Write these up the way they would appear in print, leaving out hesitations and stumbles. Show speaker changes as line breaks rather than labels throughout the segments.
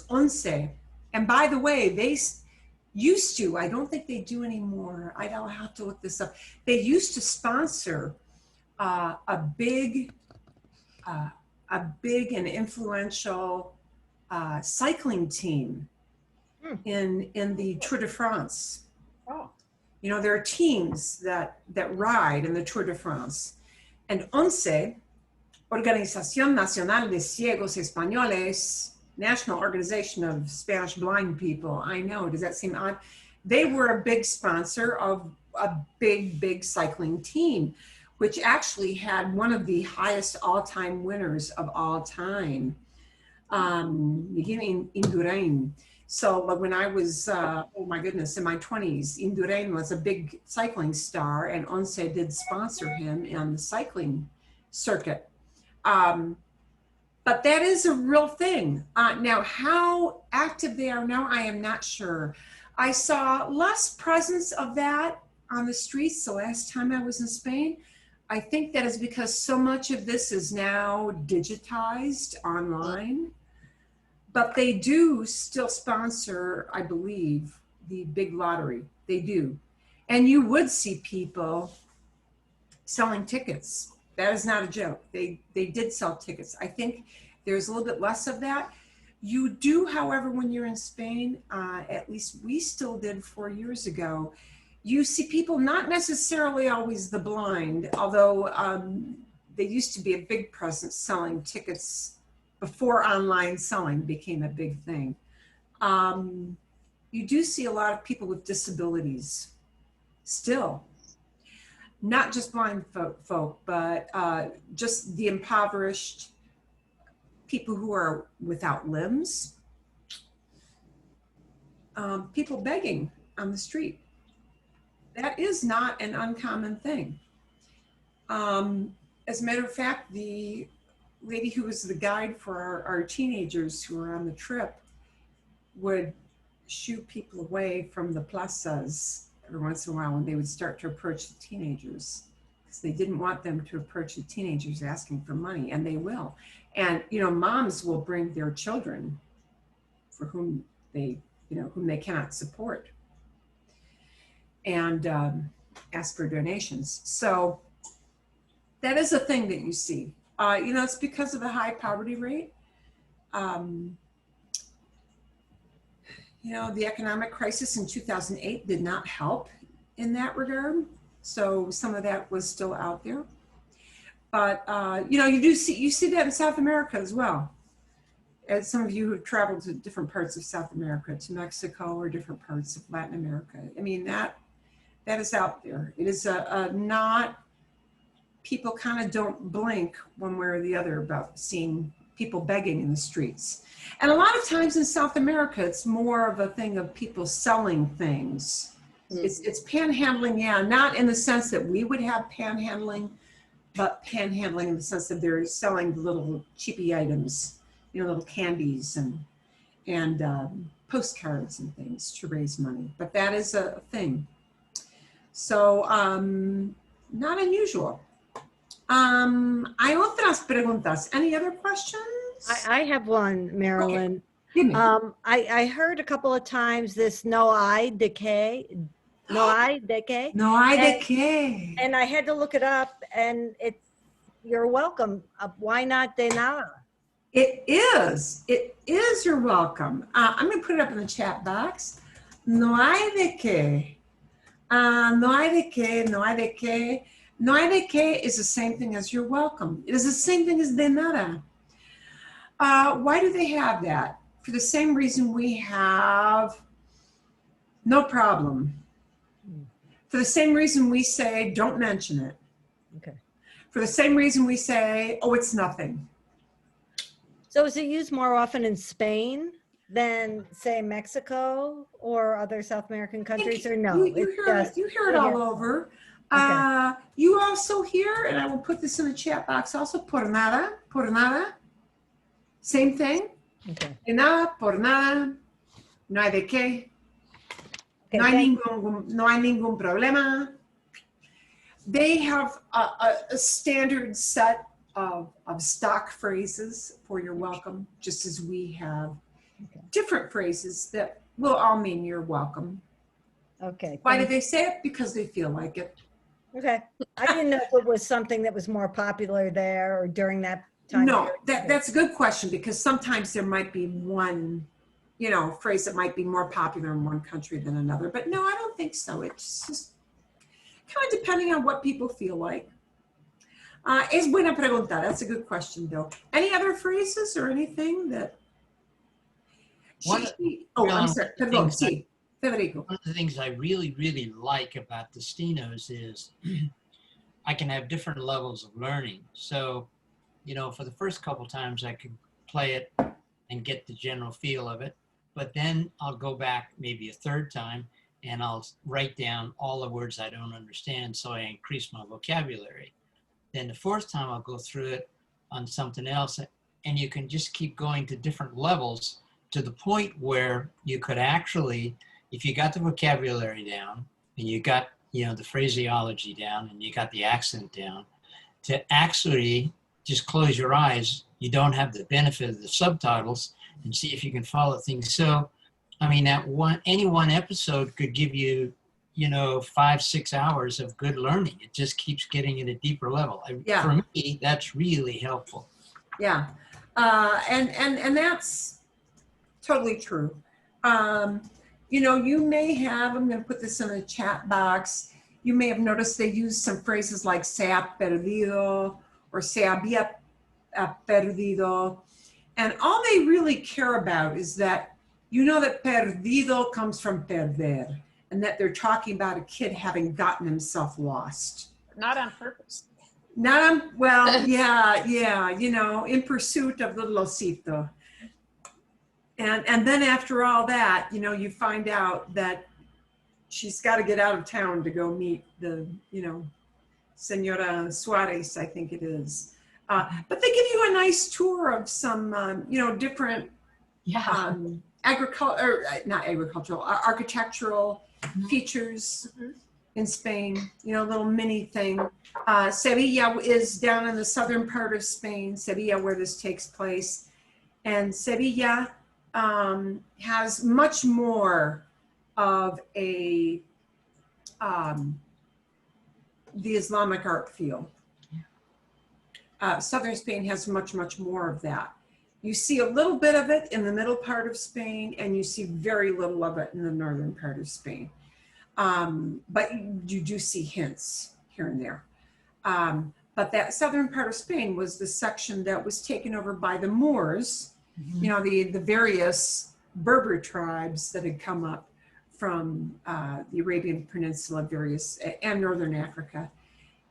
Once. And by the way, used to, I don't think they do anymore. I'll have to look this up. They used to sponsor a big and influential cycling team in the Tour de France.
Oh.
You know, there are teams that ride in the Tour de France. And ONCE, Organización Nacional de Ciegos Españoles, National Organization of Spanish Blind People. I know, does that seem odd? They were a big sponsor of a big cycling team, which actually had one of the highest all-time winners of all time, beginning Indurain. So when I was, oh my goodness, in my 20s, Indurain was a big cycling star, and ONCE did sponsor him on the cycling circuit. But that is a real thing. Now, how active they are now, I am not sure. I saw less presence of that on the streets the last time I was in Spain. I think that is because so much of this is now digitized online. But they do still sponsor, I believe, the big lottery. They do. And you would see people selling tickets. That is not a joke. They did sell tickets. I think there's a little bit less of that. You do, however, when you're in Spain, at least we still did 4 years ago, you see people, not necessarily always the blind, although there used to be a big presence selling tickets before online selling became a big thing. You do see a lot of people with disabilities still. Not just blind folk, but just the impoverished, people who are without limbs, people begging on the street. That is not an uncommon thing. As a matter of fact, the lady who was the guide for our teenagers who were on the trip would shoo people away from the plazas every once in a while when they would start to approach the teenagers, because they didn't want them to approach the teenagers asking for money, and they will. And, you know, moms will bring their children for whom they cannot support, and ask for donations. So that is a thing that you see. You know, it's because of the high poverty rate. You know, the economic crisis in 2008 did not help in that regard. So some of that was still out there. But, you know, you see that in South America as well. As some of you who have traveled to different parts of South America, to Mexico or different parts of Latin America. I mean, that is out there. It is not, people kind of don't blink one way or the other about seeing people begging in the streets. And a lot of times in South America, it's more of a thing of people selling things. It's panhandling, yeah, not in the sense that we would have panhandling, but panhandling in the sense that they're selling the little cheapy items, you know, little candies and postcards and things to raise money. But that is a thing. So not unusual. Hay otras preguntas. Any other questions?
I have one, Marilyn.
Okay. Give me.
I heard a couple of times this no hay de qué. No hay de qué.
No hay de qué.
And I had to look it up, and you're welcome. Why not de nada?
It is. You're welcome. I'm going to put it up in the chat box. No hay de qué. No hay de qué. No hay de qué. No hay de qué is the same thing as you're welcome. It is the same thing as de nada. Why do they have that? For the same reason we have no problem. For the same reason we say, don't mention it.
Okay.
For the same reason we say, oh, it's nothing.
So is it used more often in Spain than, say, Mexico or other South American countries, or no?
You hear it all over.
Okay.
You also hear, and I will put this in the chat box also, por nada. Same thing.
Okay.
De nada, por nada, no hay de qué.
Okay,
No hay ningún problema. They have a standard set of stock phrases for you're welcome, just as we have different phrases that will all mean you're welcome.
Okay.
Why do they say it? Because they feel like it.
Okay. I didn't know if it was something that was more popular there or during that time.
No, that's a good question, because sometimes there might be one, phrase that might be more popular in one country than another. But no, I don't think so. It's just kind of depending on what people feel like. Es buena pregunta. That's a good question, Bill. Any other phrases or anything that? I'm sorry. Perdón, sí. Federico.
One of the things I really, really like about Destinos is I can have different levels of learning. So, for the first couple times I could play it and get the general feel of it. But then I'll go back maybe a third time and I'll write down all the words I don't understand, so I increase my vocabulary. Then the fourth time I'll go through it on something else, and you can just keep going to different levels to the point where you could actually, if you got the vocabulary down and you got, the phraseology down and you got the accent down, to actually just close your eyes. You don't have the benefit of the subtitles, and see if you can follow things. So, I mean, any one episode could give you, 5-6 hours of good learning. It just keeps getting at a deeper level. For me, that's really helpful.
Yeah, and that's totally true. You may have, I'm going to put this in the chat box, you may have noticed they use some phrases like se ha perdido or se había perdido. And all they really care about is that, that perdido comes from perder, and that they're talking about a kid having gotten himself lost.
Not on purpose.
In pursuit of little osito. And then after all that, you find out that she's got to get out of town to go meet the, Senora Suarez, I think it is. But they give you a nice tour of some, different architectural features in Spain, little mini thing. Sevilla is down in the southern part of Spain, Sevilla, where this takes place. And Sevilla has much more of the Islamic art feel. Southern Spain has much, much more of that. You see a little bit of it in the middle part of Spain, and you see very little of it in the northern part of Spain. But you do see hints here and there. But that southern part of Spain was the section that was taken over by the Moors, the various Berber tribes that had come up from the Arabian Peninsula, and northern Africa.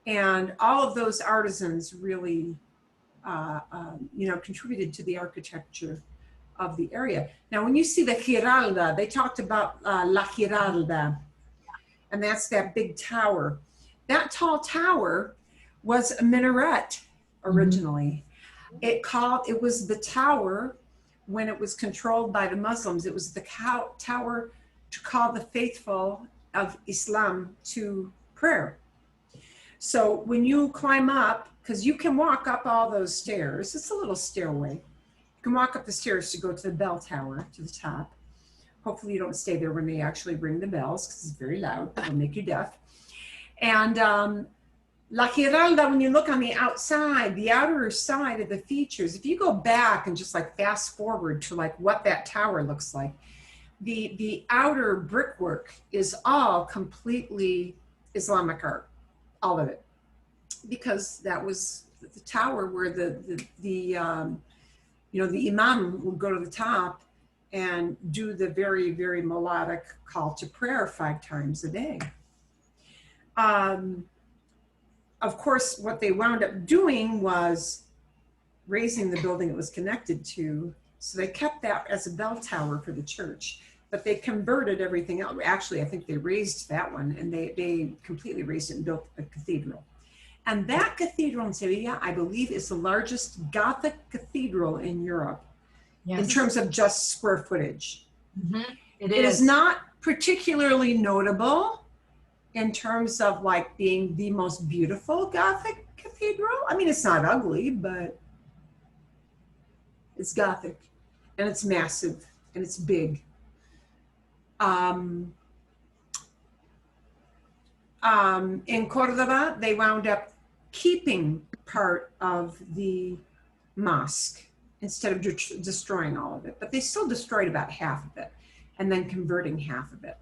And all of those artisans really, contributed to the architecture of the area. Now, when you see the Giralda, they talked about La Giralda, and that's that big tower. That tall tower was a minaret originally. It was the tower when it was controlled by the Muslims. It was the tower to call the faithful of Islam to prayer. So when you climb up, because you can walk up all those stairs, it's a little stairway. You can walk up the stairs to go to the bell tower, to the top. Hopefully you don't stay there when they actually ring the bells, because it's very loud. It'll make you deaf. And La Giralda, when you look on the outside, the outer side of the features, if you go back and just like fast forward to like what that tower looks like, the outer brickwork is all completely Islamic art, all of it, because that was the tower where the imam would go to the top and do the very, very melodic call to prayer 5 times a day. Of course, what they wound up doing was raising the building it was connected to. So they kept that as a bell tower for the church, but they converted everything else. Actually, I think they raised that one, and they completely raised it and built a cathedral. And that cathedral in Sevilla, I believe, is the largest Gothic cathedral in Europe. Yes. In terms of just square footage. It is not particularly notable in terms of like being the most beautiful Gothic cathedral. I mean, it's not ugly, but it's Gothic and it's massive. and it's big. In Cordoba, they wound up keeping part of the mosque instead of destroying all of it, but they still destroyed about half of it and then converting half of it.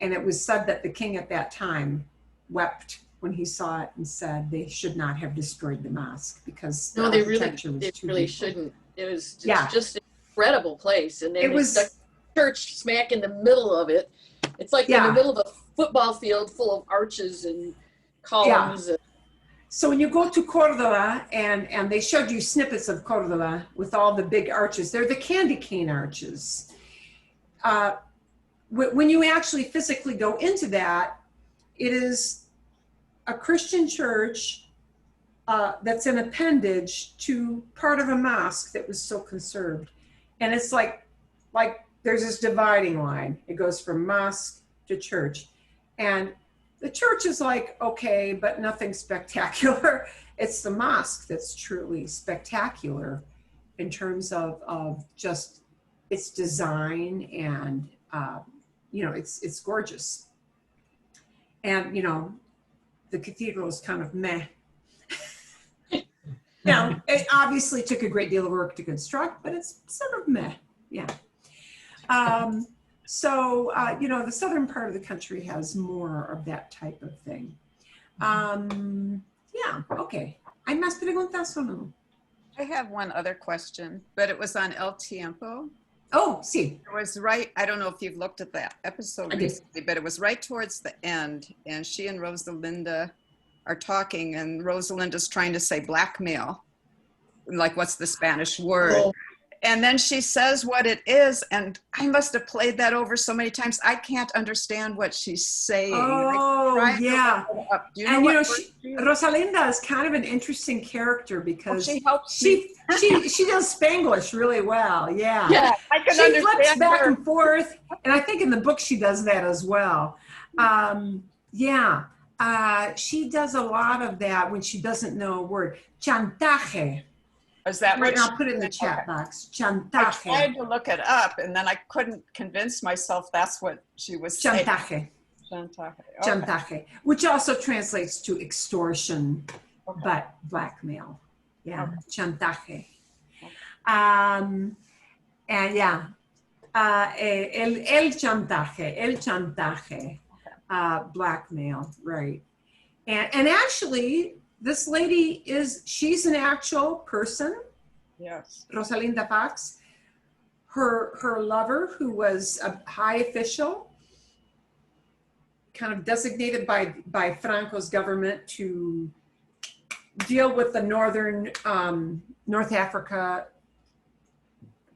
And it was said that the king at that time wept when he saw it and said they should not have destroyed the mosque because the architecture was too
really
beautiful.
shouldn't. It was just an incredible place, and then they stuck church smack in the middle of it. It's like in the middle of a football field full of arches and columns.
So when you go to Cordoba, and they showed you snippets of Cordoba with all the big arches, they're the candy cane arches. When you actually physically go into that, it is a Christian church that's an appendage to part of a mosque that was still conserved. And it's like there's this dividing line. It goes from mosque to church. And the church is like, okay, but nothing spectacular. It's the mosque that's truly spectacular in terms of just its design and, it's gorgeous. And, the cathedral is kind of meh. It obviously took a great deal of work to construct, but it's sort of meh, yeah. The southern part of the country has more of that type of thing. Okay. ¿Hay más preguntas o no?
I have one other question, but it was on El Tiempo.
Oh, sí.
It was right, I don't know if you've looked at that episode recently, but it was right towards the end, and she and Rosalinda are talking, and Rosalinda's trying to say blackmail, like what's the Spanish word? Oh. And then she says what it is, and I must have played that over so many times. I can't understand what she's saying.
Oh, yeah.
Do you know
Rosalinda is kind of an interesting character because
she helps.
She does Spanglish really well. Yeah.
Yeah, I can understand. She
flips back
her.
And forth, and I think in the book she does that as well. She does a lot of that when she doesn't know a word. Chantaje.
Is that
right?
What
I'll put it in the chat box. Chantaje.
I tried to look it up, and then I couldn't convince myself that's what she was saying.
Chantaje.
Chantaje. Okay.
Chantaje, which also translates to extortion, but blackmail. Yeah, okay. Chantaje. El chantaje, blackmail, right? And actually, this lady she's an actual person.
Yes.
Rosalinda Fox. Her lover, who was a high official, kind of designated by Franco's government to deal with the northern North Africa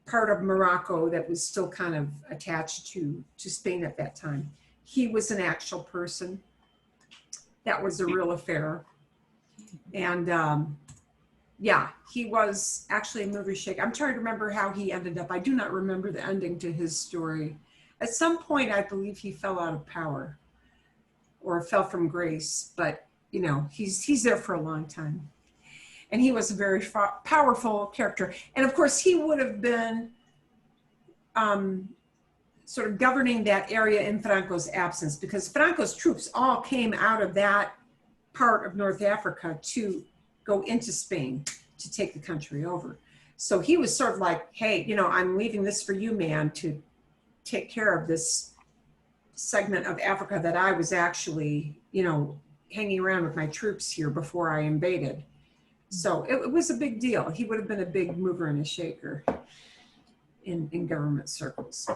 part of Morocco that was still kind of attached to Spain at that time. He was an actual person. That was a real affair. And he was actually a movie shaker. I'm trying to remember how he ended up. I do not remember the ending to his story. At some point, I believe he fell out of power or fell from grace, but he's there for a long time. And he was a very powerful character. And of course, he would have been sort of governing that area in Franco's absence, because Franco's troops all came out of that part of North Africa to go into Spain to take the country over. So he was sort of like, hey, I'm leaving this for you, man, to take care of this segment of Africa that I was actually, hanging around with my troops here before I invaded. So it was a big deal. He would have been a big mover and a shaker in government circles.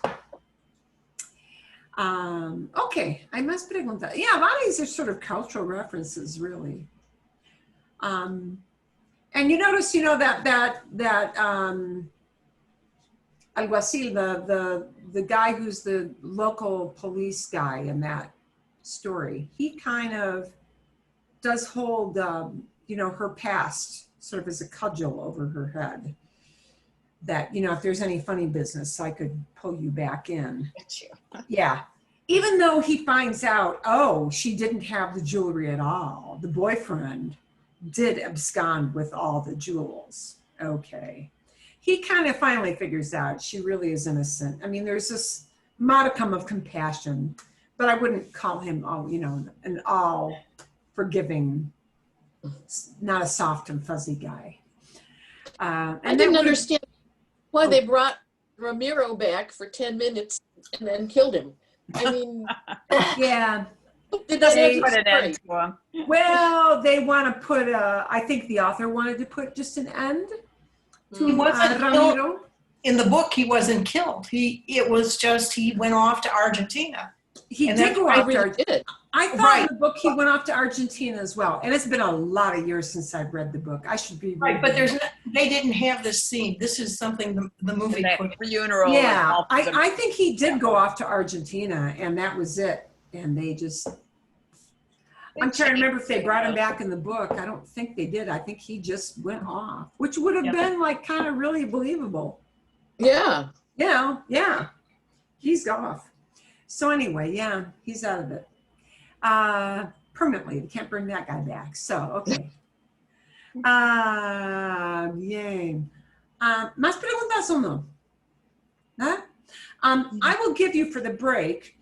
Okay, I must preguntar. Yeah, a lot of these are sort of cultural references, really. And you notice, that alguacil, the guy who's the local police guy in that story, he kind of does hold, her past sort of as a cudgel over her head. That, if there's any funny business, I could pull you back in. Yeah. Even though he finds out, she didn't have the jewelry at all. The boyfriend did abscond with all the jewels. Okay. he kind of finally figures out she really is innocent. I mean, there's this modicum of compassion, but I wouldn't call him, an all forgiving, not a soft and fuzzy guy.
I didn't understand why they brought Ramiro back for 10 minutes and then killed him. I mean,
yeah.
Did they
put an end to him?
Well, they want to put I think the author wanted to put just an end to
He wasn't
Ramiro.
killed. In the book, he wasn't killed. It was just he went off to Argentina.
He
And
did
that's
go
what
off to Argentina. I thought
Right.
in the book he went off to Argentina as well. And it's been a lot of years since I've read the book. I should be
Right, but they didn't have this scene. This is something the movie put.
Funeral.
Yeah, I think he did go off to Argentina, and that was it. And they just, I'm trying to remember if they brought him back in the book. I don't think they did. I think he just went off, which would have been like kind of really believable.
Yeah.
Yeah, he's off. So anyway, yeah, he's out of it. Permanently, they can't bring that guy back. So, okay. Bien. ¿Más preguntas o no? ¿No? I will give you for the break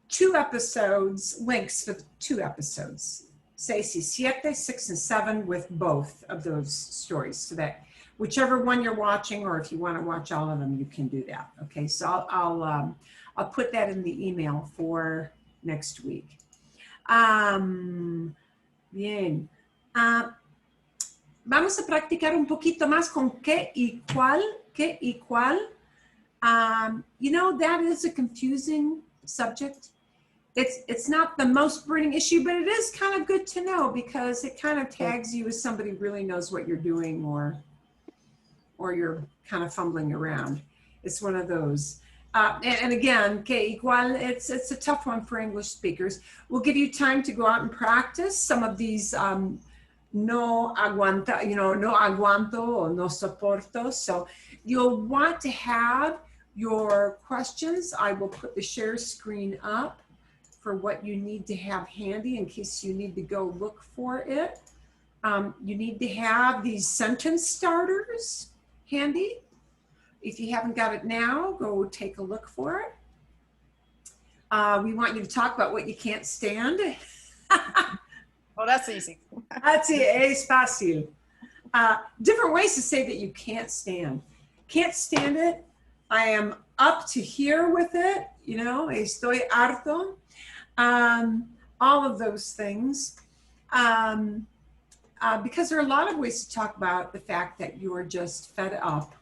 2 episodes, links for 2 episodes. 6 y 7, 6 and 7 with both of those stories, so that whichever one you're watching, or if you want to watch all of them, you can do that. Okay, so I'll put that in the email for next week. Bien. Vamos a practicar un poquito más con qué y cual. Qué y cual. That is a confusing subject. It's not the most burning issue, but it is kind of good to know because it kind of tags you as somebody who really knows what you're doing, or you're kind of fumbling around. It's one of those. And again, que igual, it's a tough one for English speakers. We'll give you time to go out and practice some of these no aguanta, no aguanto or no soporto. So you'll want to have your questions. I will put the share screen up for what you need to have handy in case you need to go look for it. You need to have these sentence starters handy. If you haven't got it now, go take a look for it. We want you to talk about what you can't stand.
Oh, that's easy.
That's es fácil. Different ways to say that you can't stand. Can't stand it. I am up to here with it. Estoy harto. All of those things. Because there are a lot of ways to talk about the fact that you're just fed up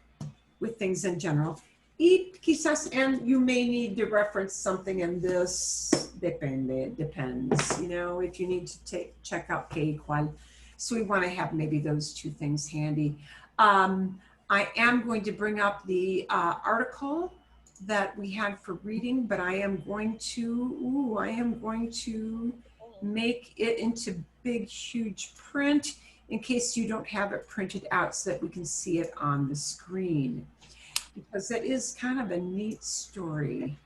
with things in general. Y quizás, and you may need to reference something in this, depends, if you need to check out que cual. So we want to have maybe those 2 things handy. I am going to bring up the article that we had for reading, but I am going to make it into big, huge print in case you don't have it printed out so that we can see it on the screen. Because it is kind of a neat story.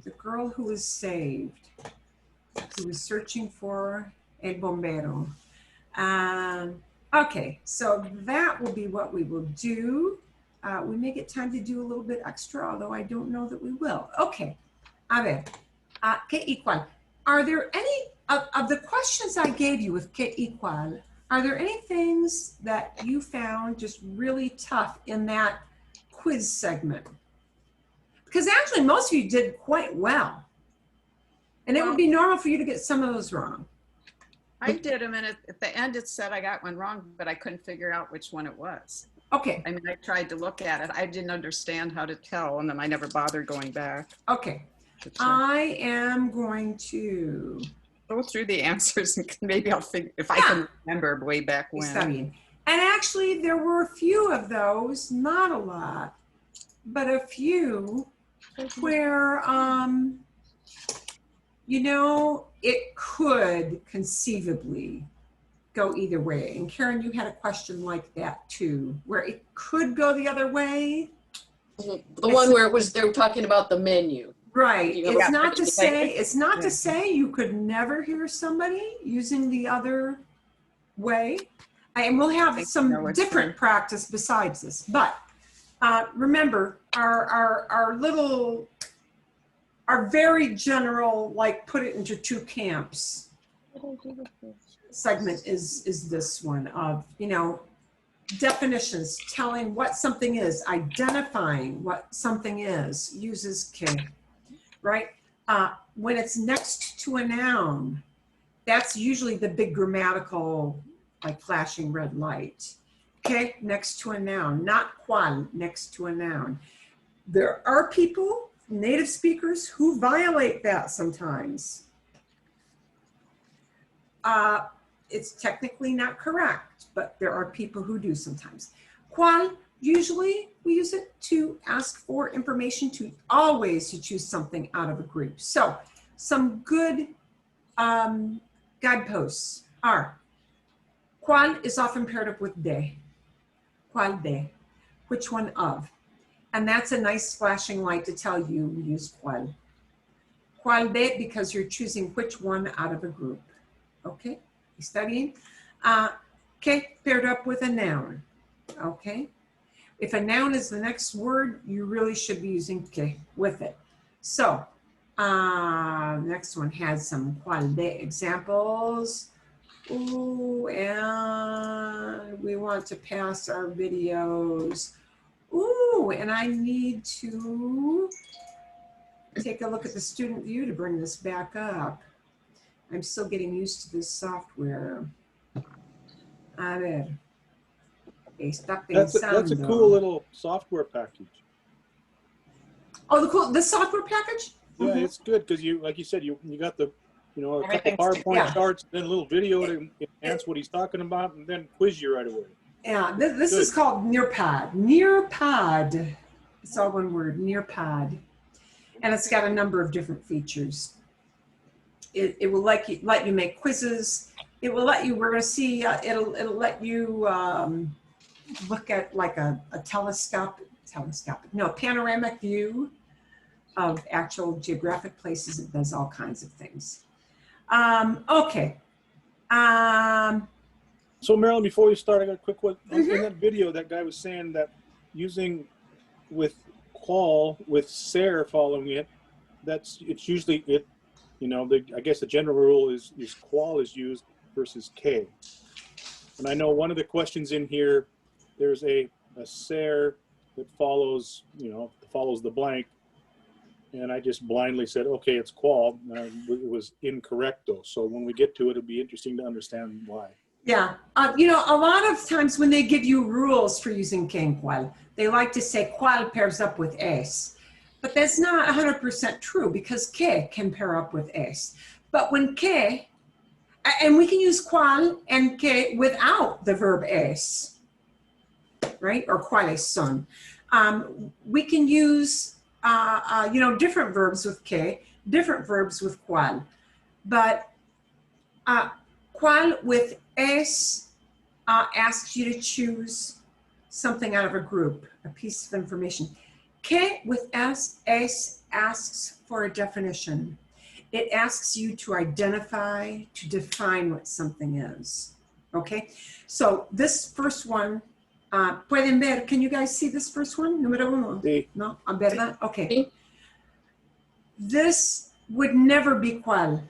The girl who was saved, who was searching for el bombero. Okay, so that will be what we will do. We may get time to do a little bit extra, although I don't know that we will. Okay, a ver, que y cual. Are there any, of the questions I gave you with que y cual, are there any things that you found just really tough in that quiz segment? Because actually most of you did quite well. And it would be normal for you to get some of those wrong.
I did them, and at the end it said I got one wrong, but I couldn't figure out which one it was.
Okay.
I mean, I tried to look at it. I didn't understand how to tell, and then I never bothered going back.
Okay. I am going to
go through the answers, and maybe I'll figure if I can remember way back when.
And actually, there were a few of those, not a lot, but a few where, it could conceivably go either way. And Karen, you had a question like that too, where it could go the other way.
The one where they were talking about the menu.
Right. It's not to say you could never hear somebody using the other way. And we'll have some different practice besides this, but Remember, our very general, like put it into two camps segment is this one of, you know, definitions, telling what something is, identifying what something is, uses que, right? When it's next to a noun, that's usually the big grammatical, like flashing red light. Que, next to a noun, not cual, next to a noun. There are people, native speakers, who violate that sometimes. It's technically not correct, but there are people who do sometimes. Cual, usually we use it to ask for information, to always to choose something out of a group. So some good guideposts are, cual is often paired up with de. Cual de, which one of? And that's a nice flashing light to tell you we use cual. Cual de, because you're choosing which one out of a group. Okay, está bien? Que, paired up with a noun. Okay, if a noun is the next word, you really should be using que with it. So, next one has some cual de examples. Ooh, and we want to pass our videos. Ooh, and I need to take a look at the student view to bring this back up. I'm still getting used to this software. A ver. Está pensando.
That's a cool little software package.
Oh, the software package?
Yeah, it's good because you, like you said, you got the, you know, a couple PowerPoint charts, then a little video to enhance what he's talking about, and then quiz you right away.
Yeah, this is called Nearpod. Nearpod. It's all one word, Nearpod. And it's got a number of different features. It will let you make quizzes. It will let you, we're going to see, it'll let you look at like a panoramic view of actual geographic places. It does all kinds of things. Okay.
So Marilyn, before we start, I got a quick one. In that video, that guy was saying that using with cual, with ser following it, it's usually it. You know, I guess the general rule is cual is used versus que. And I know one of the questions in here, there's a ser that follows, you know, follows the blank. And I just blindly said, okay, it's cual. It was incorrect though. So when we get to it, it'll be interesting to understand why.
Yeah, you know, a lot of times when they give you rules for using que and cual, they like to say cual pairs up with es. But that's not 100% true because que can pair up with es. But when que, and we can use cual and que without the verb es, right? Or cuáles son. We can use, you know, different verbs with que, different verbs with cual. But cual with es asks you to choose something out of a group, a piece of information. Que with es asks for a definition. It asks you to identify, to define what something is. Okay, so this first one, pueden ver, can you guys see this first one? Número uno.
Sí.
No, ¿verdad? Okay. This would never be cual.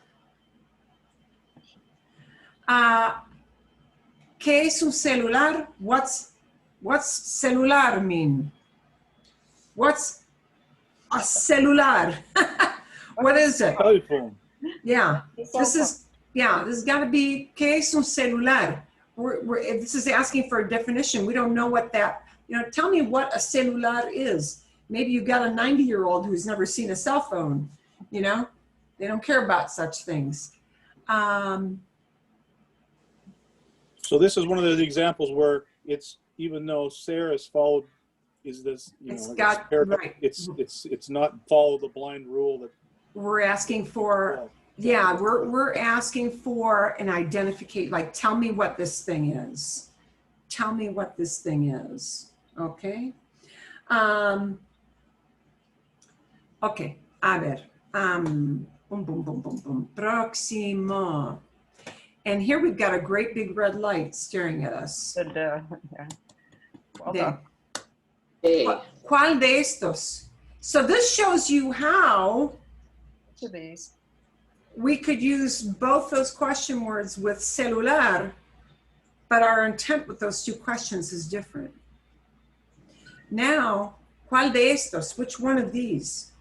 ¿Qué es un celular? What's celular mean? What's a celular? What is it?
Telephone.
Yeah, this has got to be, ¿qué es un celular? This is asking for a definition. We don't know what that, you know, tell me what a celular is. Maybe you got a 90-year-old who's never seen a cell phone, you know? They don't care about such things.
So this is one of those examples where it's, even though Sarah's followed, is this, you know,
right.
It's not follow the blind rule that
we're asking for, yeah, we're asking for an identification, like tell me what this thing is. Tell me what this thing is, okay? Okay, a ver, boom, boom, boom, boom, boom, próximo. And here we've got a great big red light staring at us.
Well done.
¿Cuál de estos? So this shows you how
Which of these?
we could use both those question words with celular, but our intent with those two questions is different. Now, ¿cuál de estos? Which one of these?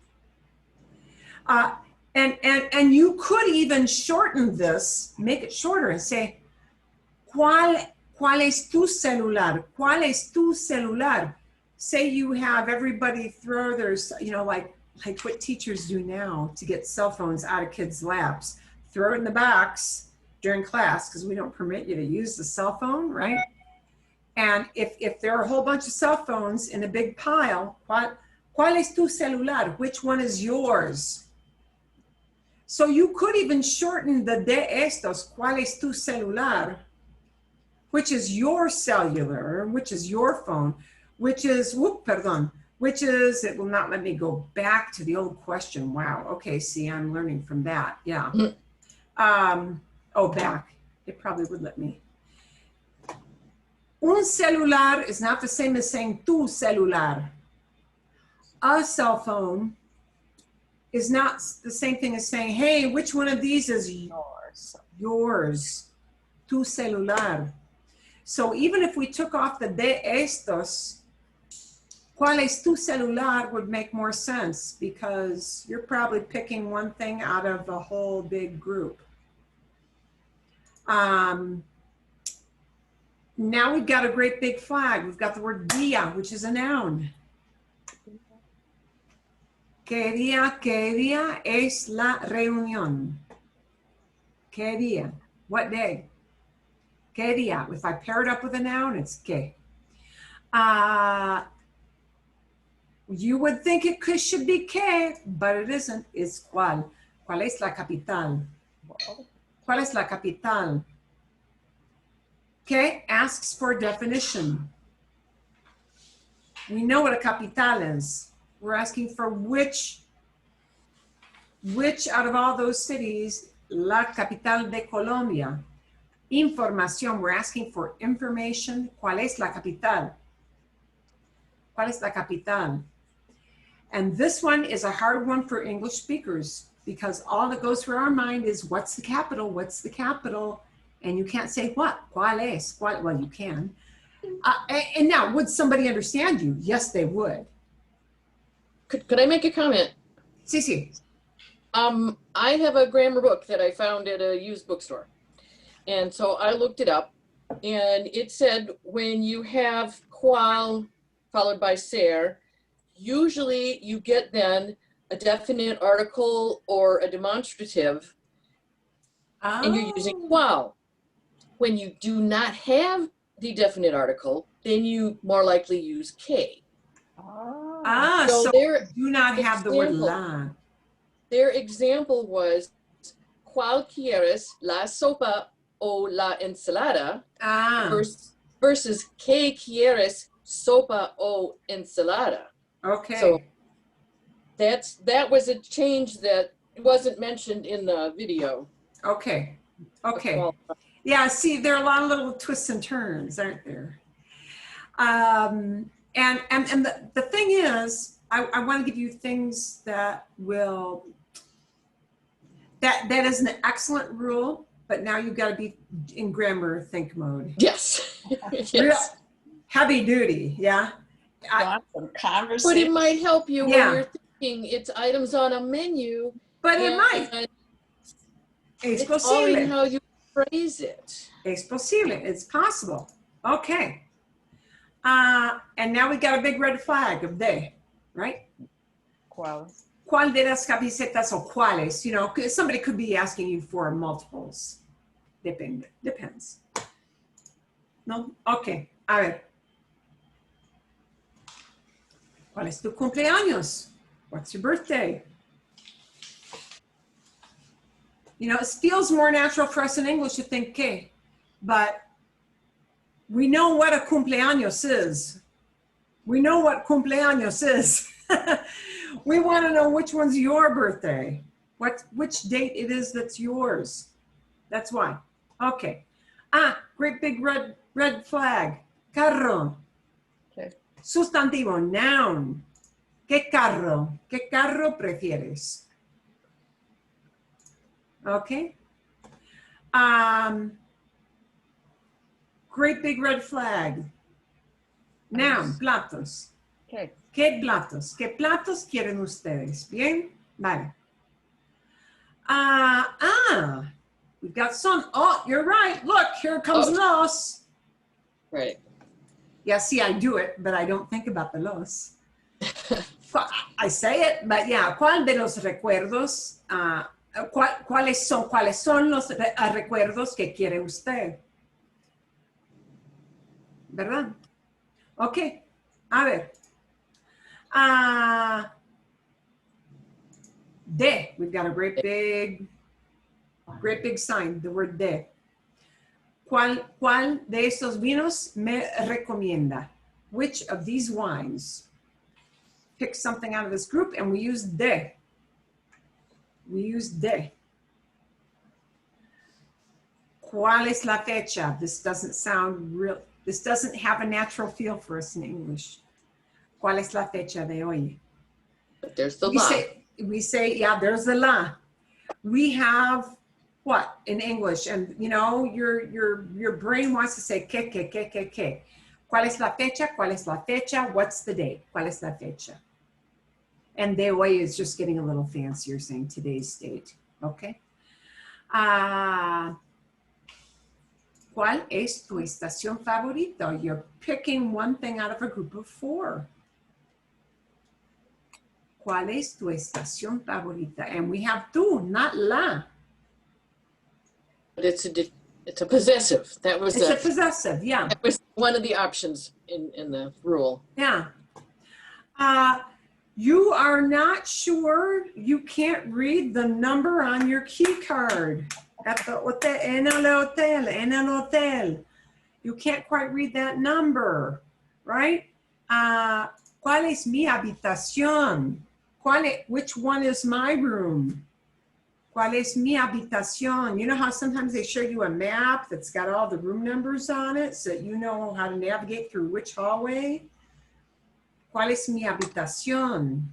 And you could even shorten this, make it shorter and say, ¿cuál es tu celular? ¿Cuál es tu celular? Say you have everybody throw their, like what teachers do now to get cell phones out of kids' laps. Throw it in the box during class because we don't permit you to use the cell phone, right? And if there are a whole bunch of cell phones in a big pile, ¿cuál es tu celular? Which one is yours? So you could even shorten the de estos, ¿cuál es tu celular? Which is your cellular, which is your phone, which is, it will not let me go back to the old question. Wow, okay, see, I'm learning from that, yeah. Back, it probably would let me. Un celular is not the same as saying tu celular. A cell phone is not the same thing as saying, hey, which one of these is yours? Yours, tu celular. So even if we took off the de estos, ¿cuál es tu celular would make more sense because you're probably picking one thing out of a whole big group. Now we've got a great big flag. We've got the word día, which is a noun. ¿Qué día es la reunión? ¿Qué día? What day? ¿Qué día? If I pair it up with a noun, it's ¿qué? You would think it should be ¿qué, but it isn't. It's ¿cuál? ¿Cuál es la capital? ¿Cuál es la capital? ¿Qué asks for definition. We know what a capital is. We're asking for which out of all those cities, la capital de Colombia. Información, we're asking for information. ¿Cuál es la capital? ¿Cuál es la capital? And this one is a hard one for English speakers because all that goes through our mind is what's the capital? What's the capital? And you can't say what? ¿Cuál es? ¿Cuál? Well, you can. And now, would somebody understand you? Yes, they would.
Could I make a comment?
Sí.
I have a grammar book that I found at a used bookstore. And so I looked it up and it said when you have cual followed by ser, usually you get then a definite article or a demonstrative and you're using cual. When you do not have the definite article, then you more likely use que.
So do not have the word la.
Their example was cual quieres, la sopa o la ensalada versus que quieres, sopa o ensalada.
Okay.
So that was a change that wasn't mentioned in the video.
Okay. Yeah, see, there are a lot of little twists and turns, aren't there? And the thing is, I want to give you things that will, that is an excellent rule, but now you've got to be in grammar think mode.
Yes. Yes.
Real heavy duty, yeah?
But it might help you when you're thinking it's items on a menu.
But it might.
It's all in how you phrase it.
Es posible. It's possible. Okay. And now we got a big red flag of de, right?
¿Cuál?
¿Cuál de las camisetas o cuáles? You know, somebody could be asking you for multiples. Depends. No? Okay. A ver. ¿Cuál es tu cumpleaños? What's your birthday? You know, it feels more natural for us in English to think que, but we know what a cumpleaños is. We know what cumpleaños is. We want to know which one's your birthday, which date it is that's yours. That's why. Okay. Great big red flag. Carro.
Okay.
Sustantivo, noun. ¿Qué carro? ¿Qué carro prefieres? Okay. Great big red flag. Noun, platos.
Okay.
¿Qué platos? ¿Qué platos quieren ustedes? Bien, vale. We've got some. Oh, you're right. Look, here comes los.
Right.
Yeah, see, I do it, but I don't think about the los. I say it, but yeah, ¿cuál de los recuerdos, cuáles son los recuerdos que quiere usted? ¿Verdad? Ok, a ver. De, we've got a great big sign, the word de. ¿Cuál de estos vinos me recomienda? Which of these wines? Pick something out of this group and we use de. We use de. ¿Cuál es la fecha? This doesn't sound real. This doesn't have a natural feel for us in English. ¿Cuál es la fecha de hoy?
But there's the la.
We say, yeah, there's the la. We have what in English? And you know, your brain wants to say que. ¿Cuál es la fecha? ¿Cuál es la fecha? What's the date? ¿Cuál es la fecha? And de hoy is just getting a little fancier, saying today's date. Okay. ¿Cuál es tu estación favorita? You're picking one thing out of a group of 4. ¿Cuál es tu estación favorita? And we have tu, not la.
But it's a possessive. That was
It's a possessive, yeah.
That was one of the options in the rule.
Yeah. You are not sure, you can't read the number on your key card at the hotel, en el hotel. You can't quite read that number, right? ¿Cuál es mi habitación? Which one is my room? ¿Cuál es mi habitación? You know how sometimes they show you a map that's got all the room numbers on it so that you know how to navigate through which hallway? ¿Cuál es mi habitación?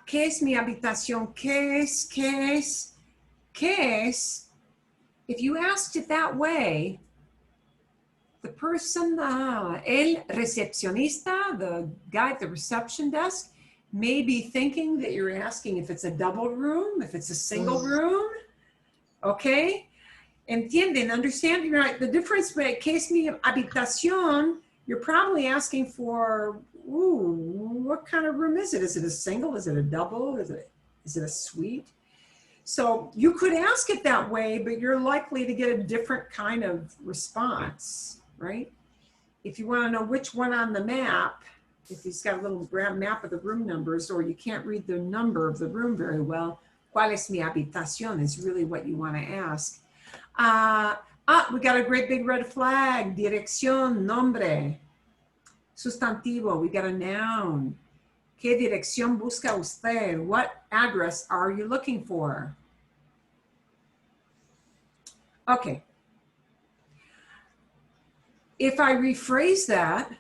¿Qué es mi habitación? ¿Qué es? If you asked it that way, the person, el recepcionista, the guy at the reception desk, may be thinking that you're asking if it's a double room, if it's a single room, okay? Entienden, understand, right? The difference between ¿qué es mi habitación? You're probably asking for, what kind of room is it? Is it a single? Is it a double? Is it a suite? So you could ask it that way, but you're likely to get a different kind of response, right? If you want to know which one on the map, if he's got a little map of the room numbers, or you can't read the number of the room very well, ¿cuál es mi habitación? Is really what you want to ask. We got a great big red flag. Dirección, nombre. Sustantivo, we got a noun. ¿Qué dirección busca usted? What address are you looking for? Okay. If I rephrase that,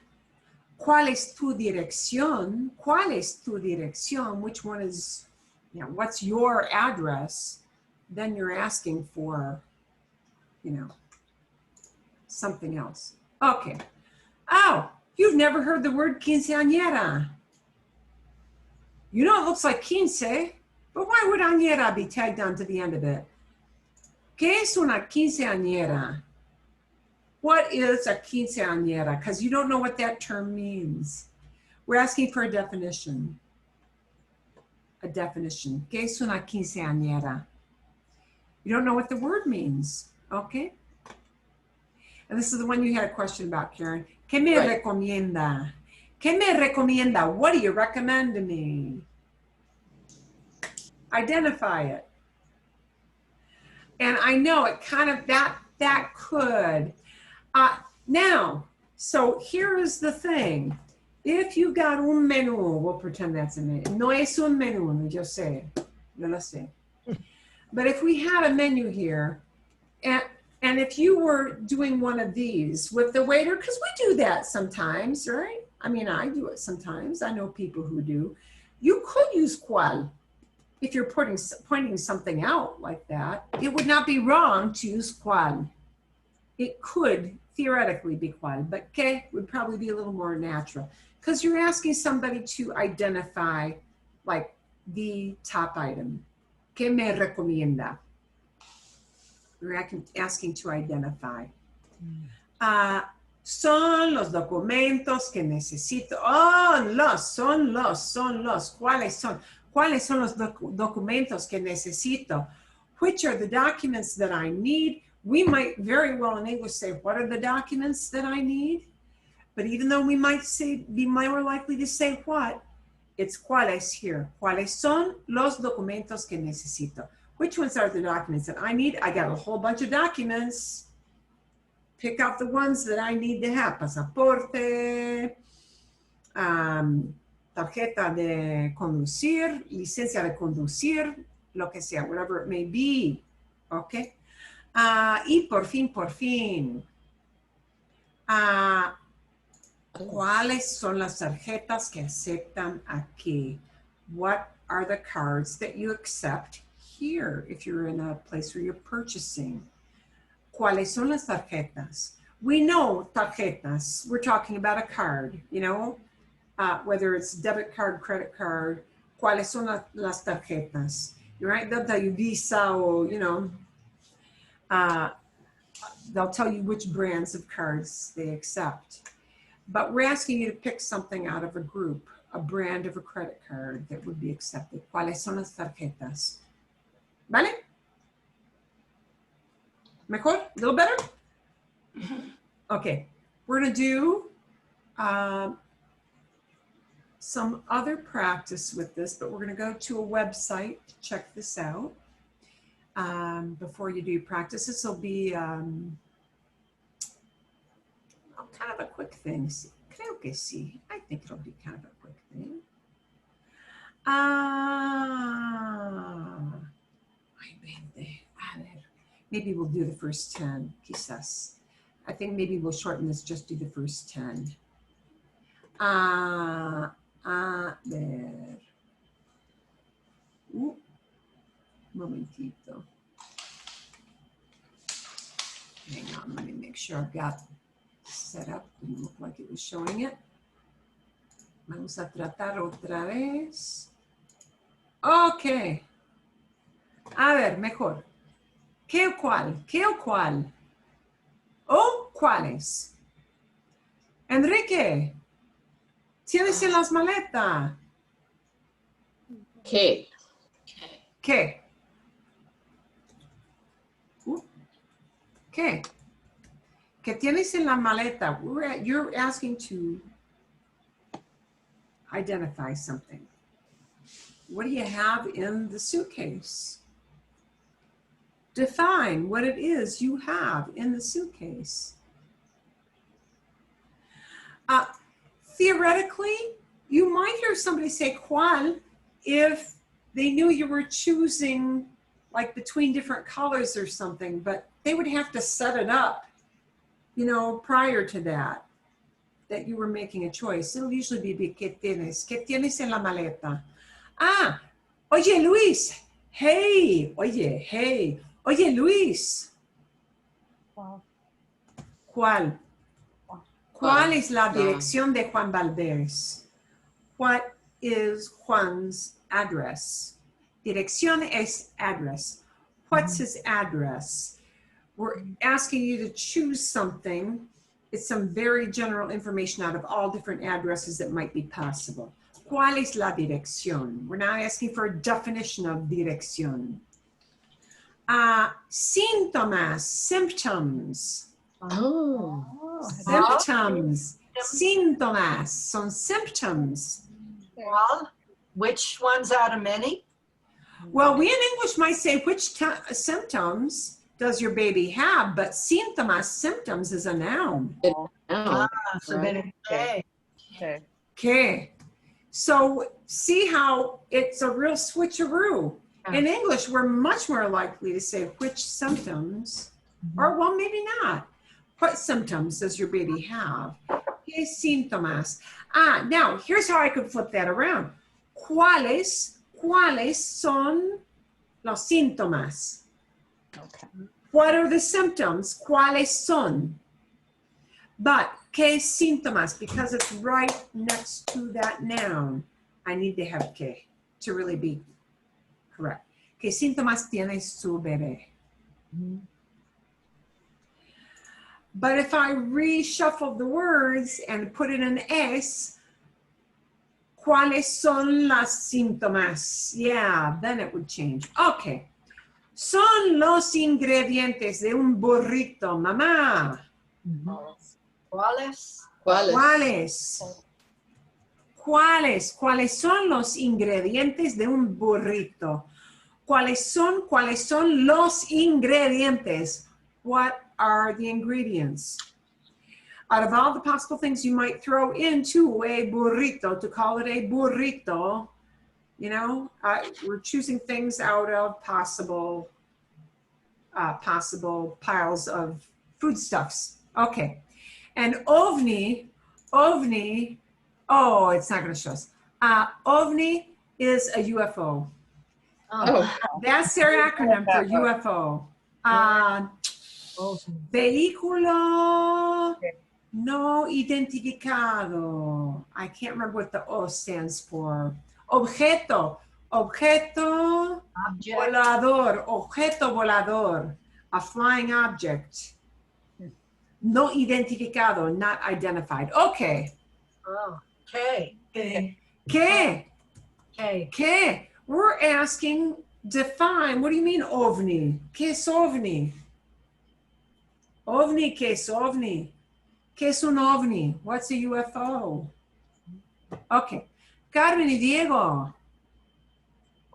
¿cuál es tu dirección? ¿Cuál es tu dirección? Which one is, what's your address? Then you're asking for, something else. Okay. Oh, you've never heard the word quinceañera. You know it looks like quince, but why would añera be tagged onto the end of it? ¿Qué es una quinceañera? What is a quinceañera? Because you don't know what that term means. We're asking for a definition. A definition. ¿Qué es una quinceañera? You don't know what the word means, okay? And this is the one you had a question about, Karen. ¿Qué me recomienda? ¿Qué me recomienda? What do you recommend to me? Identify it. And I know it kind of, that could. Now, so here is the thing. If you got un menú, we'll pretend that's a menu. No es un menú, yo sé. Yo lo sé. But if we had a menu here, and And if you were doing one of these with the waiter, because we do that sometimes, right? I mean, I do it sometimes. I know people who do. You could use cual if you're pointing something out like that. It would not be wrong to use cual. It could theoretically be cual, but que would probably be a little more natural because you're asking somebody to identify like the top item. ¿Qué me recomienda? You're asking to identify. Son los documentos que necesito. Oh, son los. ¿Cuáles son? ¿Cuáles son los documentos que necesito? Which are the documents that I need? We might very well in English say, what are the documents that I need? But even though we might be more likely to say what, it's cuáles here. ¿Cuáles son los documentos que necesito? Which ones are the documents that I need? I got a whole bunch of documents. Pick out the ones that I need to have. Pasaporte, tarjeta de conducir, licencia de conducir, lo que sea, whatever it may be. Okay? Y por fin. ¿Cuáles son las tarjetas que aceptan aquí? What are the cards that you accept here if you're in a place where you're purchasing? ¿Cuáles son las tarjetas? We know tarjetas. We're talking about a card, you know, whether it's debit card, credit card. ¿Cuáles son las tarjetas? Right? They'll tell you Visa or, you know, they'll tell you which brands of cards they accept. But we're asking you to pick something out of a group, a brand of a credit card that would be accepted. ¿Cuáles son las tarjetas? ¿Vale? Mejor? A little better? Okay. We're going to do some other practice with this, but we're going to go to a website to check this out before you do practice. This will be kind of a quick thing. Creo que sí. I think it'll be kind of a quick thing. Maybe we'll do the first 10, quizás. I think maybe we'll shorten this, just do the first 10. A ver. Momentito. Hang on, let me make sure I've got set up. Didn't look like it was showing it. Vamos a tratar otra vez. Okay. A ver, mejor. ¿Qué o cuál? ¿Qué o cuál? ¿O cuáles? Enrique, ¿tienes en las maletas?
¿Qué?
¿Qué? ¿Qué? ¿Qué tienes en la maleta? You're asking to identify something. What do you have in the suitcase? Define what it is you have in the suitcase. Theoretically, you might hear somebody say cual if they knew you were choosing like between different colors or something, but they would have to set it up, you know, prior to that you were making a choice. It'll usually be ¿qué tienes? ¿Qué tienes en la maleta? Oye, Luis. Hey, Oye, Luis. ¿Cuál? ¿Cuál es la dirección de Juan Valdez? What is Juan's address? Dirección es address. What's his address? We're asking you to choose something. It's some very general information out of all different addresses that might be possible. ¿Cuál es la dirección? We're now asking for a definition of dirección. Síntomas, symptoms.
Oh.
Symptoms, síntomas, son symptoms.
Well, which ones out of many?
Well, we in English might say which symptoms does your baby have, but síntomas, symptoms is a noun.
Oh.
So then it's
Okay.
okay.
Okay. So see how it's a real switcheroo. In English, we're much more likely to say which symptoms Or, well, maybe not. What symptoms does your baby have? ¿Qué síntomas? Now, here's how I could flip that around. ¿Cuáles son los síntomas?
Okay.
What are the symptoms? ¿Cuáles son? But, ¿qué síntomas? Because it's right next to that noun. I need to have que to really be correct. ¿Qué síntomas tiene su bebé? But if I reshuffle the words and put it in S, ¿cuáles son las síntomas? Yeah, then it would change. Okay. Son los ingredientes de un burrito, mamá.
¿Cuáles?
¿Cuáles? ¿Cuáles son los ingredientes de un burrito? ¿Cuáles son los ingredientes? What are the ingredients? Out of all the possible things you might throw into a burrito, to call it a burrito, you know, we're choosing things out of possible piles of foodstuffs. Okay. And ovni, oh, it's not going to show us. OVNI is a UFO.
Oh,
That's their acronym for UFO. Vehículo no identificado. I can't remember what the O stands for. Objeto volador, a flying object. No identificado, not identified. Okay.
Okay.
¿Qué? We're asking, define, what do you mean ovni? ¿Qué es ovni? OVNI, ¿qué es ovni? ¿Qué es un ovni? What's a UFO? Okay. Carmen y Diego.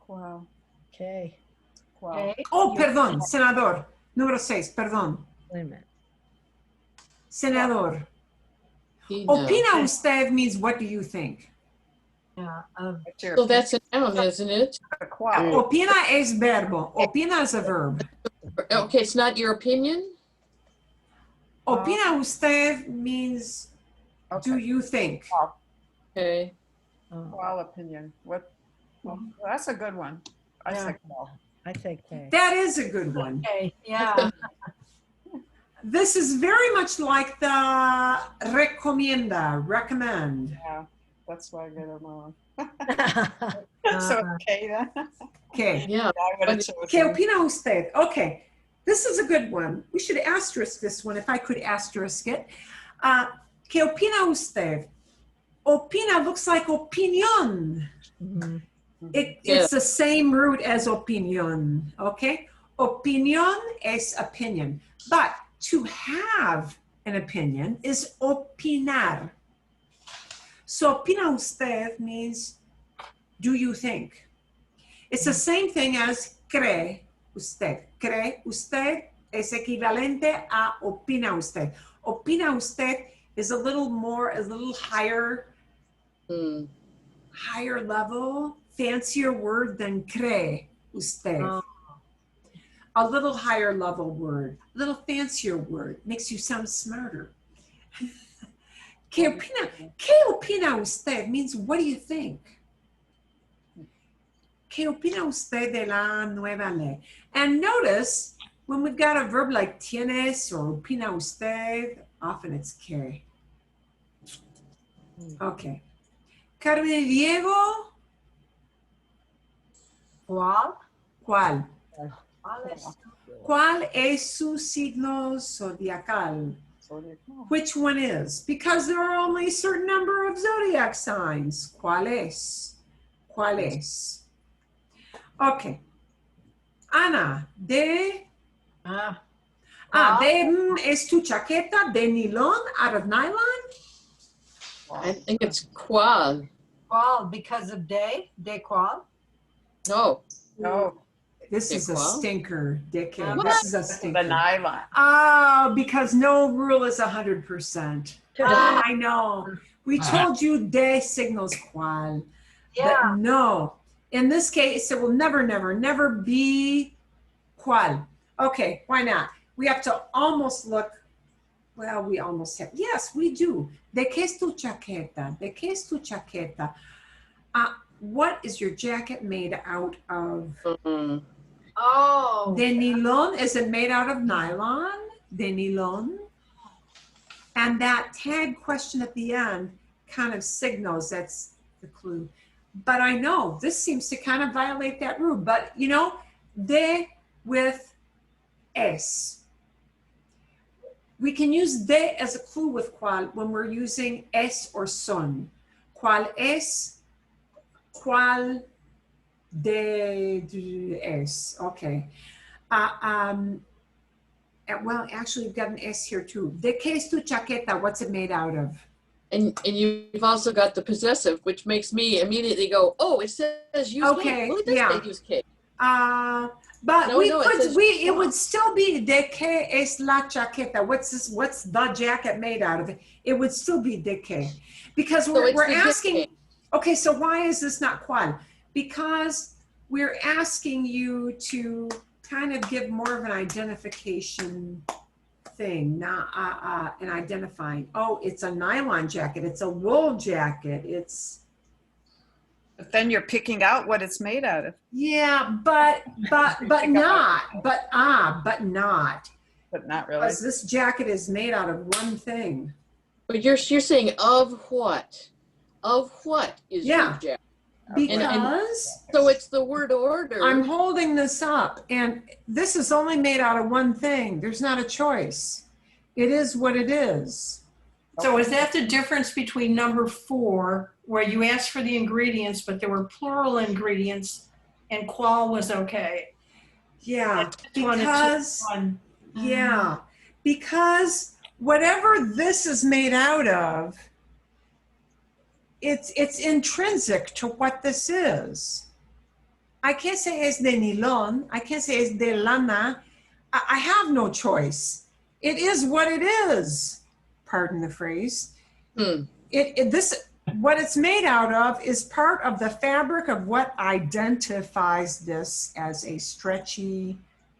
Wow.
Okay.
Wow.
Oh, perdón, senador. Número 6, perdón.
Wait a minute.
Senador.
he knows.
Opina usted means what do you think?
Yeah.
What's your
So that's a noun, isn't it?
qual?
Opina es verbo. Opina is a verb.
Okay, it's not your opinion?
Opina usted means do you think?
Okay.
Qual opinion. What? Well, that's a good one. I
Yeah.
say qual.
I say K.
That is a good one.
Okay. Yeah.
This is very much like the recommend.
Yeah, that's why I get them wrong.
Uh,
So okay then.
Okay.
Yeah.
I would have chosen.
¿Qué opina usted? Okay. This is a good one. We should asterisk this one if I could asterisk it. ¿Qué opina usted? Opina looks like opinion.
Mhm.
It's the same root as opinion, okay? Opinion es opinion. But to have an opinion is opinar. So opina usted means, do you think? It's the same thing as cree usted. Cree usted es equivalente a opina usted. Opina usted is a little higher,
Hmm.
higher level, fancier word than cree usted.
Oh.
A little higher level word, a little fancier word, makes you sound smarter. ¿Qué opina usted means what do you think? ¿Qué opina usted de la nueva ley? And notice when we've got a verb like tienes or opina usted, often it's que. Okay. Carmen y Diego,
¿Cuál?
¿cuál?
¿Cuál es?
¿Cuál es su signo zodiacal?
So there you go.
Which one is? Because there are only a certain number of zodiac signs. ¿Cuál es? ¿Cuál es? Okay. Ana, ¿es tu chaqueta de nylon, out of nylon?
I think it's qual.
¿Cuál? Because of day? ¿De cuál?
No.
No,
This
De
is a
qual?
stinker, dickhead.
What?
This is a
the
stinker.
nylon.
Because no rule is 100%.
Ah.
I know. We told you de signals cual.
Yeah.
But no. In this case, it will never be cual. Okay, why not? we have to almost look, well, we almost have, yes, we do. ¿De qué es tu chaqueta? ¿De qué es tu chaqueta? What is your jacket made out of?
Mm.
Oh.
De nylon, is it made out of nylon? De nylon? And that tag question at the end kind of signals that's the clue. But I know this seems to kind of violate that rule. But you know, de with es. We can use de as a clue with cual when we're using es or son. Cual es, cual de es. Okay. Well, actually, we've got an S here too. ¿De qué es tu chaqueta? What's it made out of?
And you've also got the possessive, which makes me immediately go, oh, it says use
Okay,
cake. Well, it does
yeah.
say use cake.
But
No, no, it says
it would still be de qué es la chaqueta. What's the jacket made out of? It would still be de qué. Because
So it's
we're
the
asking,
de qué.
okay, so why is this not cual? Because we're asking you to kind of give more of an identification thing, not an identifying. Oh, it's a nylon jacket. It's a wool jacket. It's
But then you're picking out what it's made out of.
yeah, but not. But not.
But not really.
Because this jacket is made out of one thing.
But you're saying of what? Of what is
Yeah.
your jacket?
Because
So it's the word order.
I'm holding this up, and this is only made out of one thing. There's not a choice. It is what it is.
So is that the difference between number 4, where you asked for the ingredients, but there were plural ingredients, and qual was okay?
Yeah,
This one, it's
because
just one.
yeah, because whatever this is made out of, it's intrinsic to what this is. I can't say es de nylon. I can't say es de lana. I have no choice. It is what it is. Pardon the phrase. What it's made out of is part of the fabric of what identifies this as a stretchy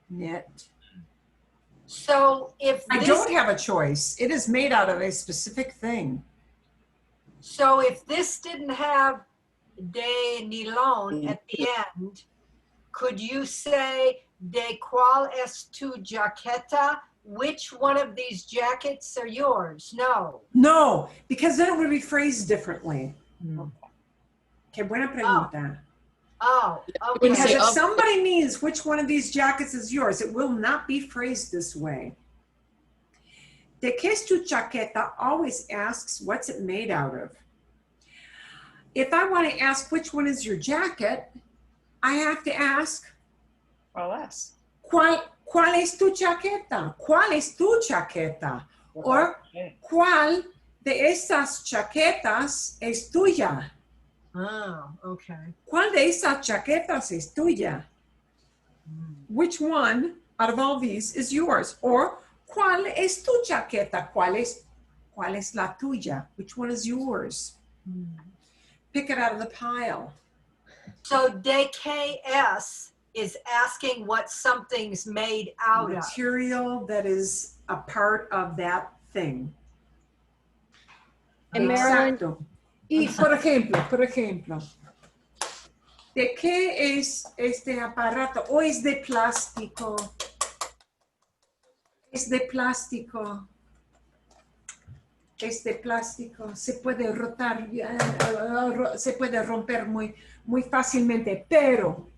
knit.
So if
I
this,
don't have a choice. It is made out of a specific thing.
so if this didn't have de nylon at the end, could you say de cual es tu jaqueta? Which one of these jackets are yours? No.
No, because then it would be phrased differently. Okay, buena pregunta.
Oh,
wouldn't
okay.
Because
say
if
of-
somebody means which one of these jackets is yours, it will not be phrased this way. De qué es tu chaqueta always asks what's it made out of. If I want to ask which one is your jacket, I have to ask,
Well, less.
¿Cuál es tu chaqueta? ¿Cuál es tu chaqueta? Or ¿cuál de estas chaquetas es tuya?
Oh, okay.
¿Cuál de estas chaquetas es tuya? Which one out of all these is yours? Or ¿cuál es tu chaqueta? ¿Cuál es la tuya? Which one is yours? Pick it out of the pile.
So DKS is asking what something's made out of.
Material that is a part of that thing.
And Marilyn,
Exacto. Y por ejemplo, ¿de qué es este aparato? ¿O es de plástico? Es de plástico. Es de plástico. Se puede rotar, se puede romper muy fácilmente, pero,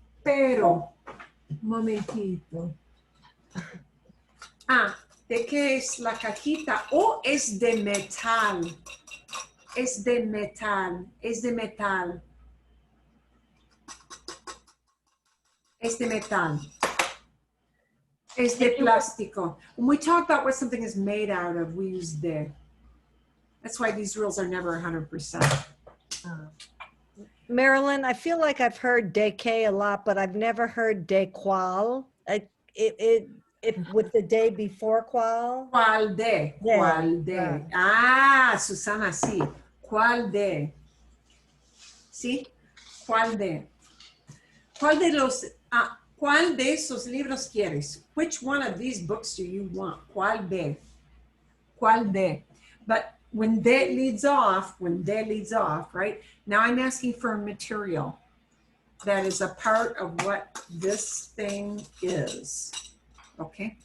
momentito. ¿De qué es la cajita? ¿O es de metal? Es de metal, es de metal. Es de metal. Es de plástico. When we talk about what something is made out of, we use de. That's why these rules are never 100%.
Marilyn, I feel like I've heard de que a lot, but I've never heard de cual. It with the day before cual.
¿Cuál de?
De,
¿Cuál de?
right.
Susana, sí. ¿Cuál de? ¿Sí? ¿Cuál de? ¿Cuál de los? ¿Cuál de esos libros quieres? Which one of these books do you want? ¿Cuál de? ¿Cuál de? But when de leads off, right? Now I'm asking for a material that is a part of what this thing is. Okay.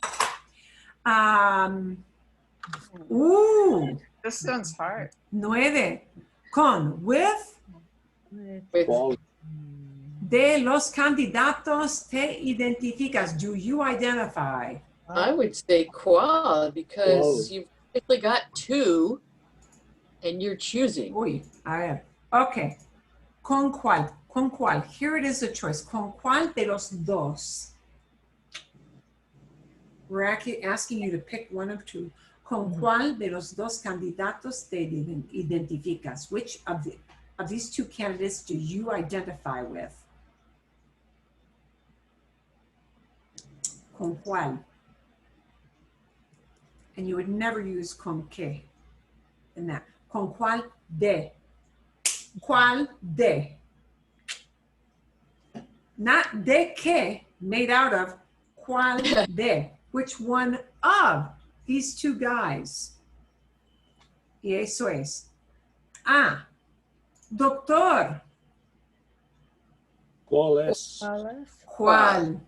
Ooh,
This one's hard.
9. Con, with,
With
Qual.
de los candidatos te identificas. Do you identify?
I would say cual because
Qual.
you've basically got two and you're choosing.
Uy, a ver. Okay. Con cuál? Con cuál? Here it is a choice. Con cuál de los dos? We're asking you to pick one of two. ¿Con cuál de los dos candidatos te identificas? Which of these two candidates do you identify with? ¿Con cuál? And you would never use con qué in that. ¿Con cuál de? ¿Cuál de? Not de qué, made out of. ¿Cuál de? Which one of these two guys? Y eso es. Ah, doctor.
Qual es?
¿Cuál?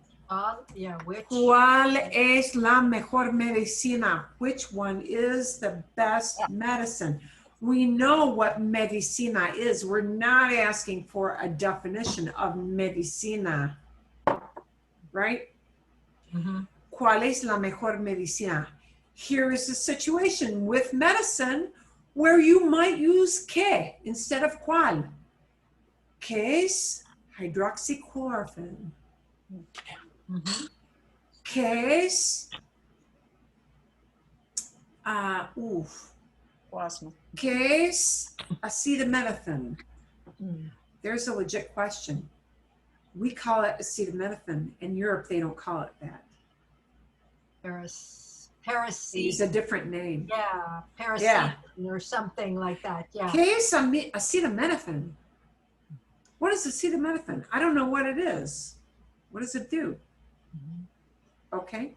Yeah, which?
¿Cuál es la mejor medicina? Which one is the best medicine? We know what medicina is. We're not asking for a definition of medicina, right?
Mhm.
¿Cuál es la mejor medicina? Here is a situation with medicine where you might use ¿qué instead of cuál. ¿Qué es? Hydroxychloroquine.
Mhm.
¿Qué es?
Plasma.
¿Qué es acetaminophen?
Mm.
There's a legit question. We call it acetaminophen. In Europe, they don't call it that. They use a different name.
Yeah, paracetamol
Yeah.
or something like that. Yeah.
¿Qué es acetaminophen? What is acetaminophen? I don't know what it is. What does it do? Okay.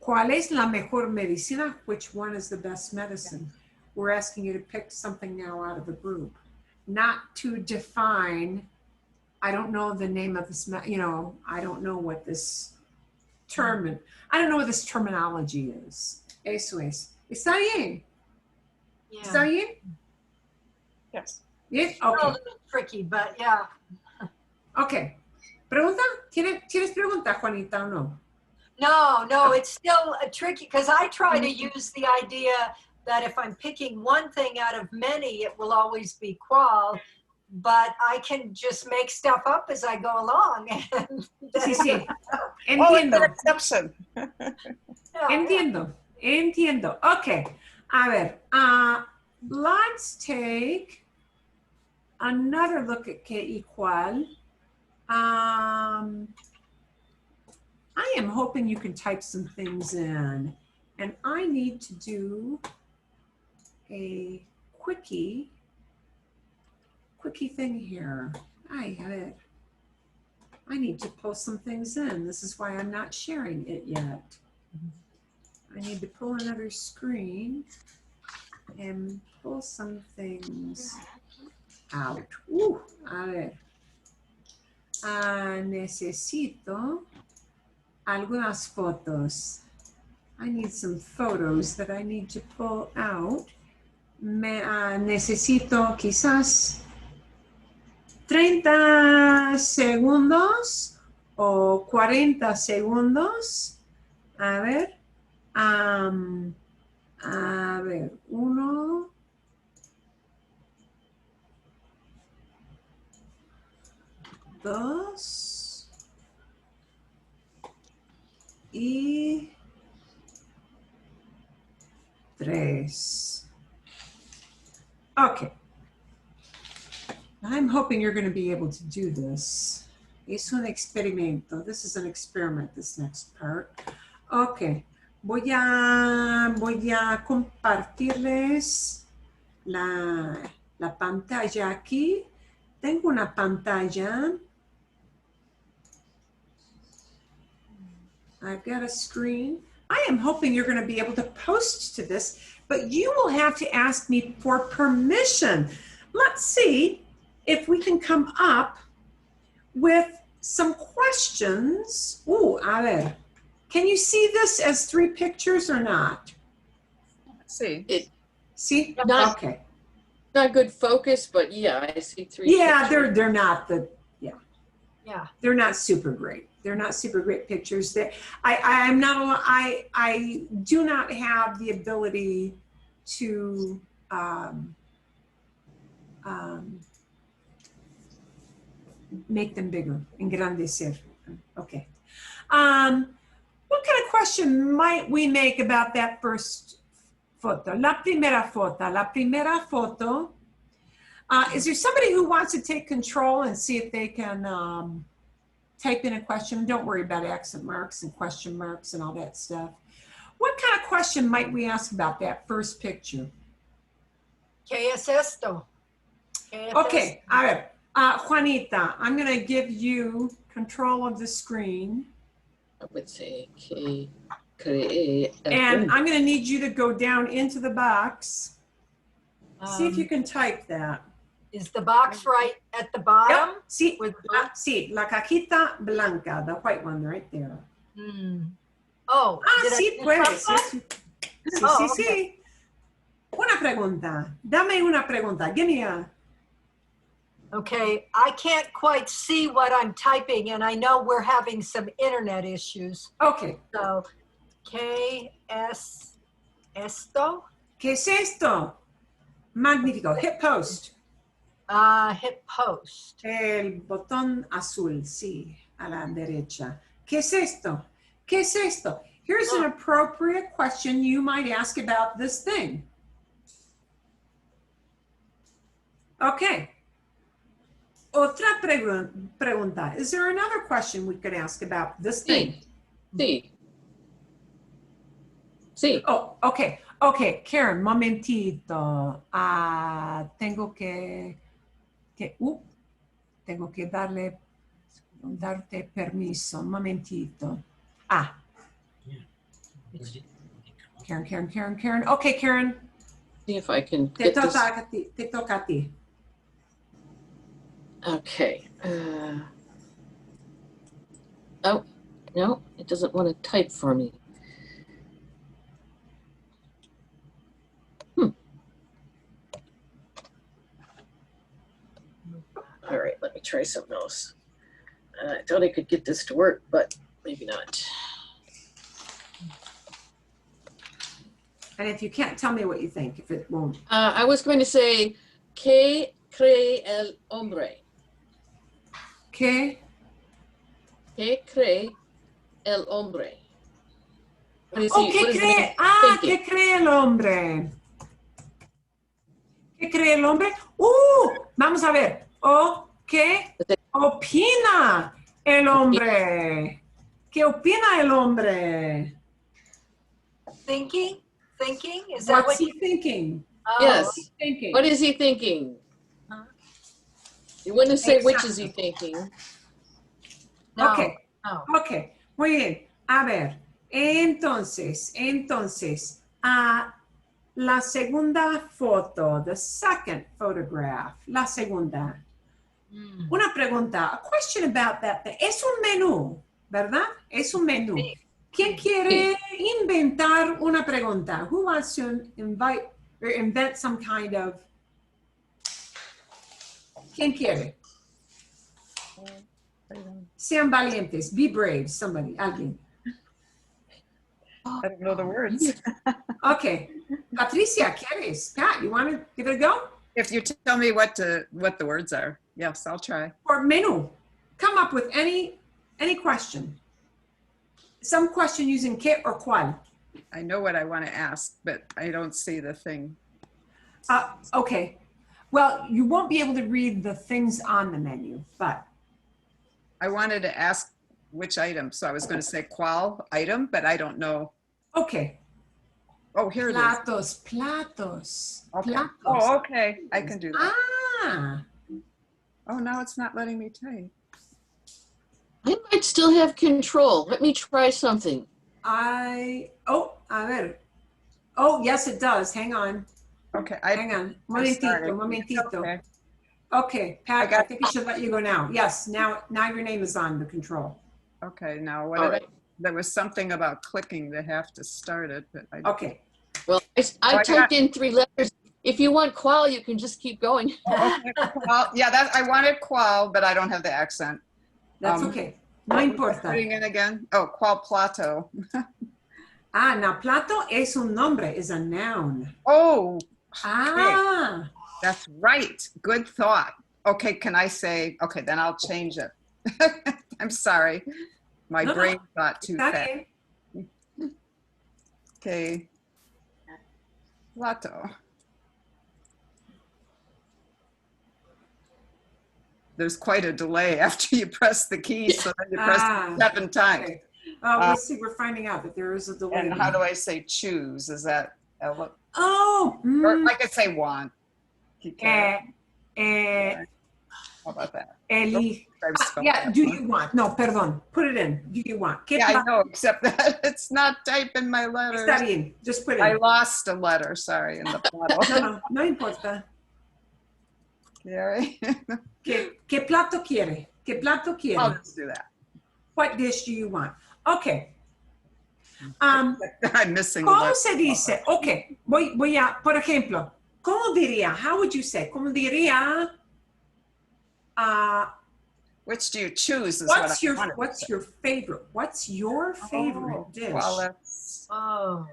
¿Cuál es la mejor medicina? Which one is the best medicine? We're asking you to pick something now out of the group, not to define. I don't know the name of this, I don't know what this term, I don't know what this terminology is. Eso es. ¿Está bien? ¿Está
Yeah.
bien?
Yes.
Bien?
Still a
Okay.
little tricky, but yeah.
Okay. ¿Pregunta? ¿Tienes pregunta, Juanita, o no?
No, it's still tricky because I try to use the idea that if I'm picking one thing out of many, it will always be cual, but I can just make stuff up as I go along. And
Sí, sí.
Oh, it's an
Entiendo.
exception.
Entiendo. Okay. A ver, let's take another look at que y cual. I am hoping you can type some things in, and I need to do a quickie thing here. I need to post some things in. This is why I'm not sharing it yet. I need to pull another screen and pull some things out. A ver. Necesito algunas fotos. I need some photos that I need to pull out. Necesito quizás 30 segundos o 40 segundos. A ver. A ver, 1, 2 y 3. Okay. I'm hoping you're going to be able to do this. Es un experimento. This is an experiment, this next part. Okay. Voy a compartirles la pantalla aquí. Tengo una pantalla I've got a screen. I am hoping you're going to be able to post to this, but you will have to ask me for permission. Let's see if we can come up with some questions. Ooh, a ver. Can you see this as 3 pictures or not?
Let's see.
See?
Not-
Okay.
Not good focus, but yeah, I see 3
Yeah,
pictures.
they're not the
Yeah.
they're not super great. They're not super great pictures. I do not have the ability to make them bigger, engrandecer. Okay. What kind of question might we make about that first photo? La primera foto. Is there somebody who wants to take control and see if they can type in a question? Don't worry about accent marks and question marks and all that stuff. What kind of question might we ask about that first picture?
¿Qué es esto? ¿Qué es
Okay,
esto?
a ver. Juanita, I'm going to give you control of the screen.
I would say que cree el
And
hombre.
I'm going to need you to go down into the box. See if you can type that.
Is the box right at the bottom?
Yep. See,
With
sí, la cajita blanca, the white one right there.
Hmm. Oh, did I
Sí,
miss
puedes.
something?
Sí,
Oh,
sí,
okay.
sí. Una pregunta. Dame una pregunta. Give me a...
Okay, I can't quite see what I'm typing, and I know we're having some internet issues.
Okay.
So, ¿qué es esto?
¿Qué es esto? Magnífico. Hit post.
Hit post.
El botón azul, sí, a la derecha. ¿Qué es esto? ¿Qué es esto? Here's an appropriate question you might ask about this thing. Okay. Otra pregunta. Is there another question we could ask about this thing?
Sí. Sí.
Oh, okay. Okay, Karen, momentito. Tengo que darte permiso. Un momentito. Karen. Okay, Karen,
See if I can
te
get this.
toca a ti.
Okay. Oh, no, it doesn't want to type for me. All right, let me try something else. I thought I could get this to work, but maybe not.
And if you can't, tell me what you think, if it won't.
I was going to say, ¿qué cree el hombre?
¿Qué?
¿Qué cree el hombre? What is
Oh,
he,
¿qué
what is
cree?
he thinking?
¿Qué cree el hombre? ¿Qué cree el hombre? Vamos a ver. ¿Qué opina el hombre? ¿Qué opina el hombre?
Thinking? Is that
What's
what
he thinking?
Oh,
Yes.
What's he thinking?
What is he thinking?
Huh?
You wouldn't say which
Exacto.
is he thinking.
No.
Okay.
No.
Ok, muy bien. A ver, entonces, la segunda foto, the second photograph, la segunda.
Mm.
Una pregunta, a question about that. Es un menú, ¿verdad? Es un menú.
Sí.
¿Quién quiere inventar una pregunta? Who wants to invent some kind of... ¿Quién quiere? Sean valientes. Be brave. Somebody. Alguien.
I don't know the words.
Okay. Patricia, ¿quieres? Pat, you want to give it a go?
If you tell me what the words are, yes, I'll try.
Or menú. Come up with any question. Some question using ¿qué or cual.
I know what I want to ask, but I don't see the thing.
Okay. Well, you won't be able to read the things on the menu, but
I wanted to ask which item, so I was going to say cual item, but I don't know.
okay.
Oh, here it is.
Platos.
Okay.
Platos.
Oh, okay. I can do that.
Ah.
Oh, now it's not letting me type.
I might might still have control. Let me try something.
A ver. Oh, yes, it does. Hang on.
Okay,
Hang on.
started.
Momentito.
Okay.
Okay, Pat, I
got-
think I should let you go now. Yes, now your name is on the control.
Okay, now what
All
did
right.
there was something about clicking to have to start it, but I
Okay.
Well, I
I
typed in 3 letters. If you want qual, you can just keep going.
okay, well, yeah, that I wanted cual, but I don't have the accent.
That's okay. No
What was I
importa.
putting in again? Oh, cual plato.
Ah, now plato es un nombre, is a noun.
Oh,
Ah,
that's right. Good thought. Okay, can I say, okay, then I'll change it. I'm sorry. My
No, no.
brain thought too
está
fast.
bien.
Okay. Plato. There's quite a delay after you press the key, so then you press
Ah,
it 7 times.
Okay. We'll see. We're finding out that there is a delay.
And how do I say choose? Is that,
Oh,
or I could say want. How about that?
Eli.
I've spelled
Yeah,
that
do
wrong.
you want? No, perdón. Put it in. Do you want? ¿Qué
Yeah, I
plato?
know, except that it's not typing my letters.
Está bien. Just put it
I
in.
lost a letter, sorry, in the
No,
plato.
no, no importa.
Gary?
¿Qué plato quiere? ¿Qué plato
I'll
quiere?
just do that.
What dish do you want? Okay. Um,
I'm missing a
¿Cómo
letter.
se dice? Ok, voy a, por ejemplo, ¿cómo diría? How would you say? ¿Cómo diría?
Which do you choose is what I wanted to
What's
say.
your favorite? What's your favorite
Oh,
dish?
well, that's,
Oh.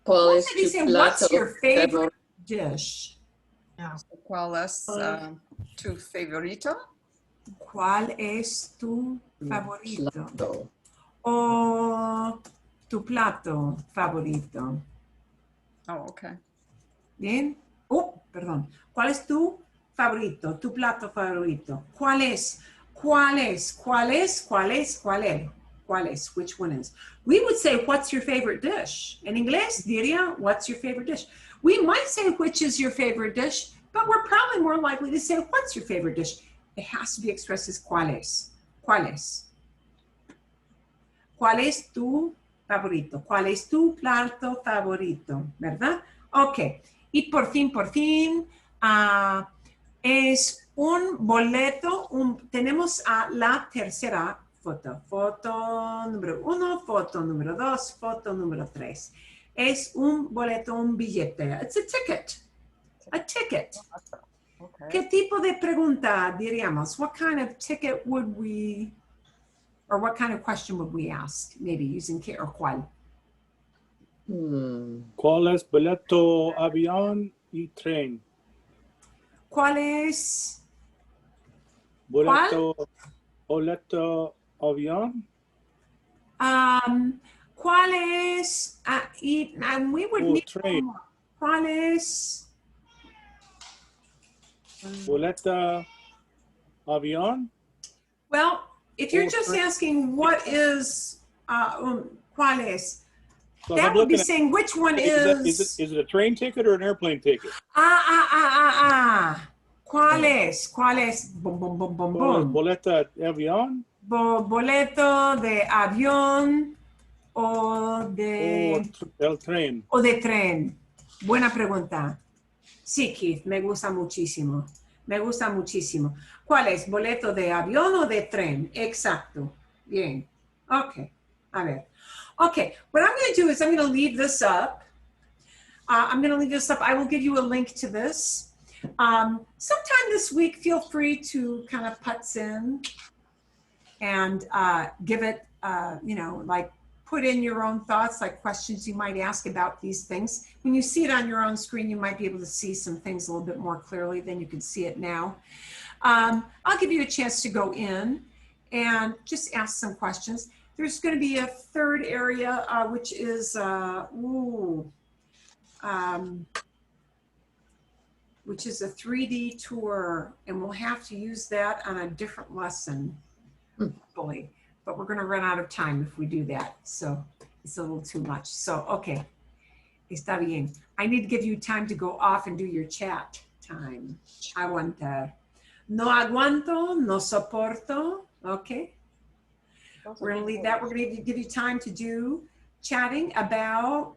¿Cuál
¿Cómo
es
se
tu
dice, what's
plato
your favorite dish?
¿cuál es tu favorito?
¿Cuál es tu favorito?
plato?
O tu plato favorito.
Oh, okay.
Bien. Oh, perdón. ¿Cuál es tu favorito? Tu plato favorito. ¿Cuál es? ¿Cuál es? ¿Cuál es? ¿Cuál es? ¿Cuál es? ¿Cuál es? Which one is? We would say, what's your favorite dish? En inglés diría, what's your favorite dish? We might say, which is your favorite dish, but we're probably more likely to say, what's your favorite dish? It has to be expressed as ¿cuál es? ¿Cuál es? ¿Cuál es tu favorito? ¿Cuál es tu plato favorito? ¿Verdad? Ok. Y por fin, es un boleto. Tenemos a la tercera foto. Foto número 1, foto número 2, foto número 3. Es un boleto, un billete. It's a ticket. A ticket.
Okay.
¿Qué tipo de pregunta diríamos? What kind of ticket would we, or what kind of question would we ask? Maybe using qué or cuál.
¿Cuál es boleto avión y tren?
¿Cuál es?
Boleto avión.
¿Cuál es? And we would need
train.
more. ¿Cuál es?
Boleto avión.
Well, if you're just
train.
asking what is, ¿cuál es?
So if
That
I'm
would be
looking at-
saying which one
is it a train ticket or an airplane ticket?
¿Cuál es? ¿Cuál es? Bum, bum, bum, bum,
¿Cuál es
bum.
boleto avión?
Boleto de avión o de,
El tren.
o de tren. Buena pregunta. Sí, Keith, me gusta muchísimo. Me gusta muchísimo. ¿Cuál es? ¿Boleto de avión o de tren? Exacto. Bien. Ok. A ver. Okay. What I'm going to do is I'm going to leave this up. I will give you a link to this. Sometime this week, feel free to kind of putz in and give it, like put in your own thoughts, like questions you might ask about these things. When you see it on your own screen, you might be able to see some things a little bit more clearly than you can see it now. I'll give you a chance to go in and just ask some questions. There's going to be a third area, which is, which is a 3D tour, and we'll have to use that on a different lesson, hopefully. But we're going to run out of time if we do that. So it's a little too much. So, okay. Está bien. I need to give you time to go off and do your chat time. Aguantar. No aguanto, no soporto. Okay. We're going to leave that. We're going to give you time to do chatting about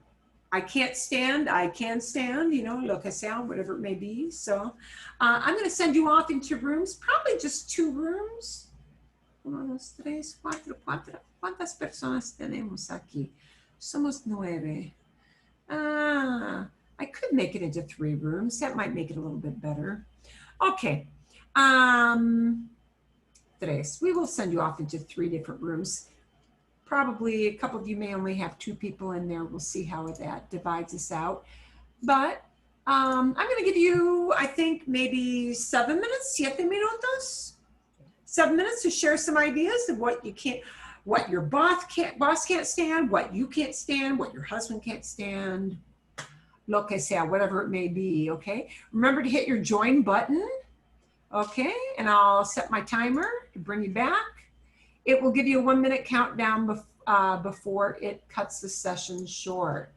I can't stand, I can stand, you know, lo que sea, whatever it may be. So I'm going to send you off into rooms, probably just 2 rooms. 1, 2, 3, 4. ¿Cuántas personas tenemos aquí? Somos 9. I could make it into 3 rooms. That might make it a little bit better. Okay. 3. We will send you off into 3 different rooms. Probably a couple of you may only have 2 people in there. We'll see how that divides us out. But I'm going to give you, I think, maybe 7 minutes, 7 minutos. 7 minutes to share some ideas of what you can't, what your boss can't stand, what you can't stand, what your husband can't stand, lo que sea, whatever it may be, okay? Remember to hit your join button, okay? And I'll set my timer to bring you back. It will give you a 1-minute countdown before it cuts the session short.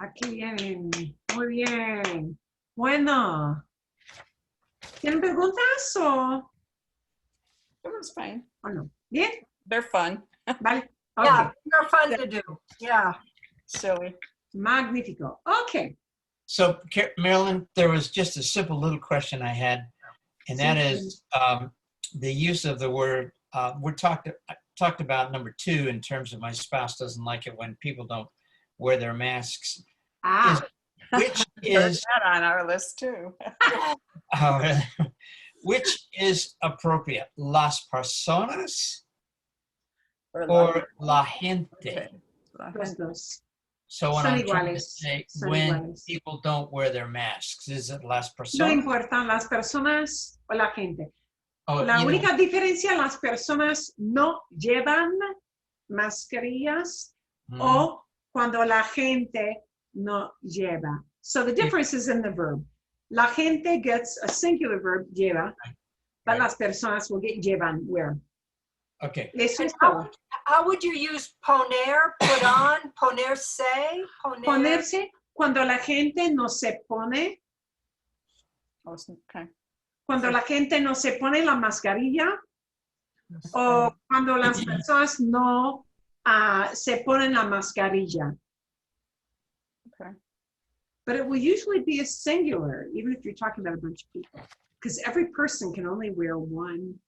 Aquí vienen. Muy bien. Bueno. ¿Tienen preguntas o
It was fine.
no? Bien.
They're fun.
Vale.
Yeah,
Okay.
they're fun to do. Yeah.
Silly.
Magnífico. Okay.
So, Marilyn, there was just a simple little question I had, and that is the use of the word. I talked about number 2 in terms of my spouse doesn't like it when people don't wear their masks. Which is
that on our list too.
Which is appropriate, las personas or la gente?
Los dos.
So when
Son
I'm trying to
iguales.
say
Son
when
iguales.
people don't wear their masks, is it las
No
personas?
importa las personas o la gente.
Oh,
La
either
única diferencia, las personas no llevan mascarillas
one.
o cuando la gente no lleva. So the difference is in the verb. La gente gets a singular verb, lleva, but
Right.
las personas will get llevan, wear.
Okay.
Eso es
And
todo.
how would you use poner, put on, ponerse, poner?
Ponerse, cuando la gente no se pone,
Okay.
cuando la gente no se pone la mascarilla o cuando las personas no se ponen la mascarilla.
Okay.
But it will usually be a singular, even if you're talking about a bunch of people, because every person can only wear one.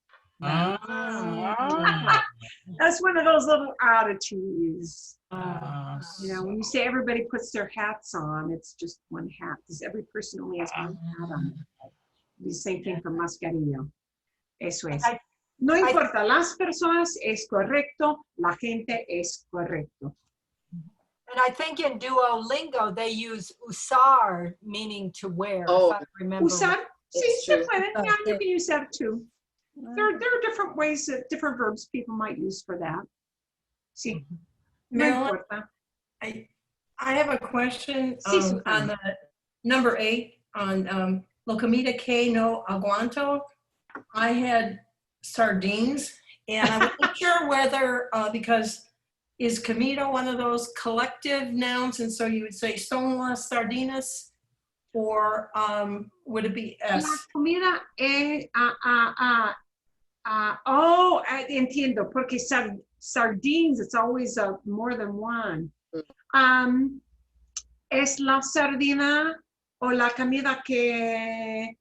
That's one of those little oddities. You know, when you say everybody puts their hats on, it's just one hat, because every person only has one hat on. The same thing for mascarilla. Eso es. No importa, las personas es correcto, la gente es correcto.
And I think in Duolingo, they use usar, meaning to wear,
Oh.
if I remember.
Usar, sí,
It's
se
true.
puede. Yeah, you can use that too. There are different ways, different verbs people might use for that. Sí. No
Marilyn?
importa.
I have a question
Sí, Susana.
on the number 8 on lo comida que no aguanto. I had sardines, and I wasn't sure whether because is comida one of those collective nouns, and so you would say son las sardinas, or would it be
La
S?
comida es, entiendo, porque sardines, it's always more than one. Es la sardina o la comida que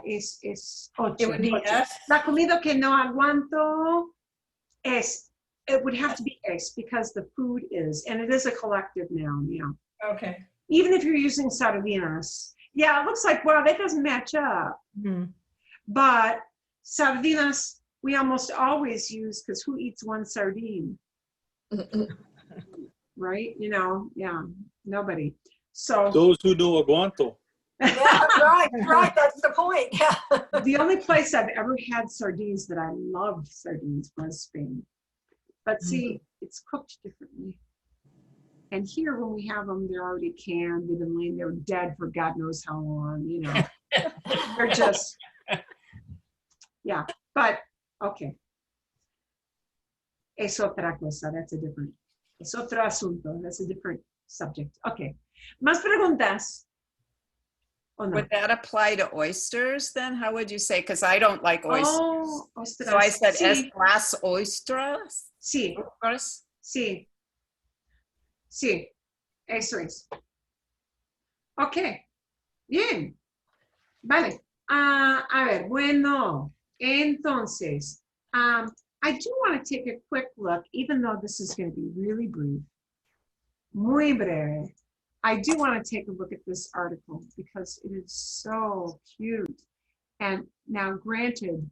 es ocho.
It would be S.
La comida que no aguanto es, it would have to be es because the food is, and it is a collective noun, yeah.
Okay.
Even if you're using sardinas. Yeah, it looks like, wow, that doesn't match up.
Hmm.
But sardinas, we almost always use, because who eats one sardine? Right? You know, yeah, nobody. So
Those who know aguanto.
Yeah, right, that's the point, yeah.
the only place I've ever had sardines that I loved sardines was Spain. But see, it's cooked differently. And here, when we have them, they're already canned. They've been laying there dead for God knows how long, you know. They're just, yeah. But, okay. Es otra cosa. That's a different, es otro asunto. That's a different subject. Okay. ¿Más preguntas? ¿O no?
Would that apply to oysters then? How would you say? Because I don't like oysters.
Oh, ostras.
So I said
Sí,
las oystras.
sí,
Oystras?
sí. Sí, eso es. Ok, bien. Vale. A ver, bueno, entonces, I do want to take a quick look, even though this is going to be really brief, muy breve. I do want to take a look at this article because it is so cute. And now, granted,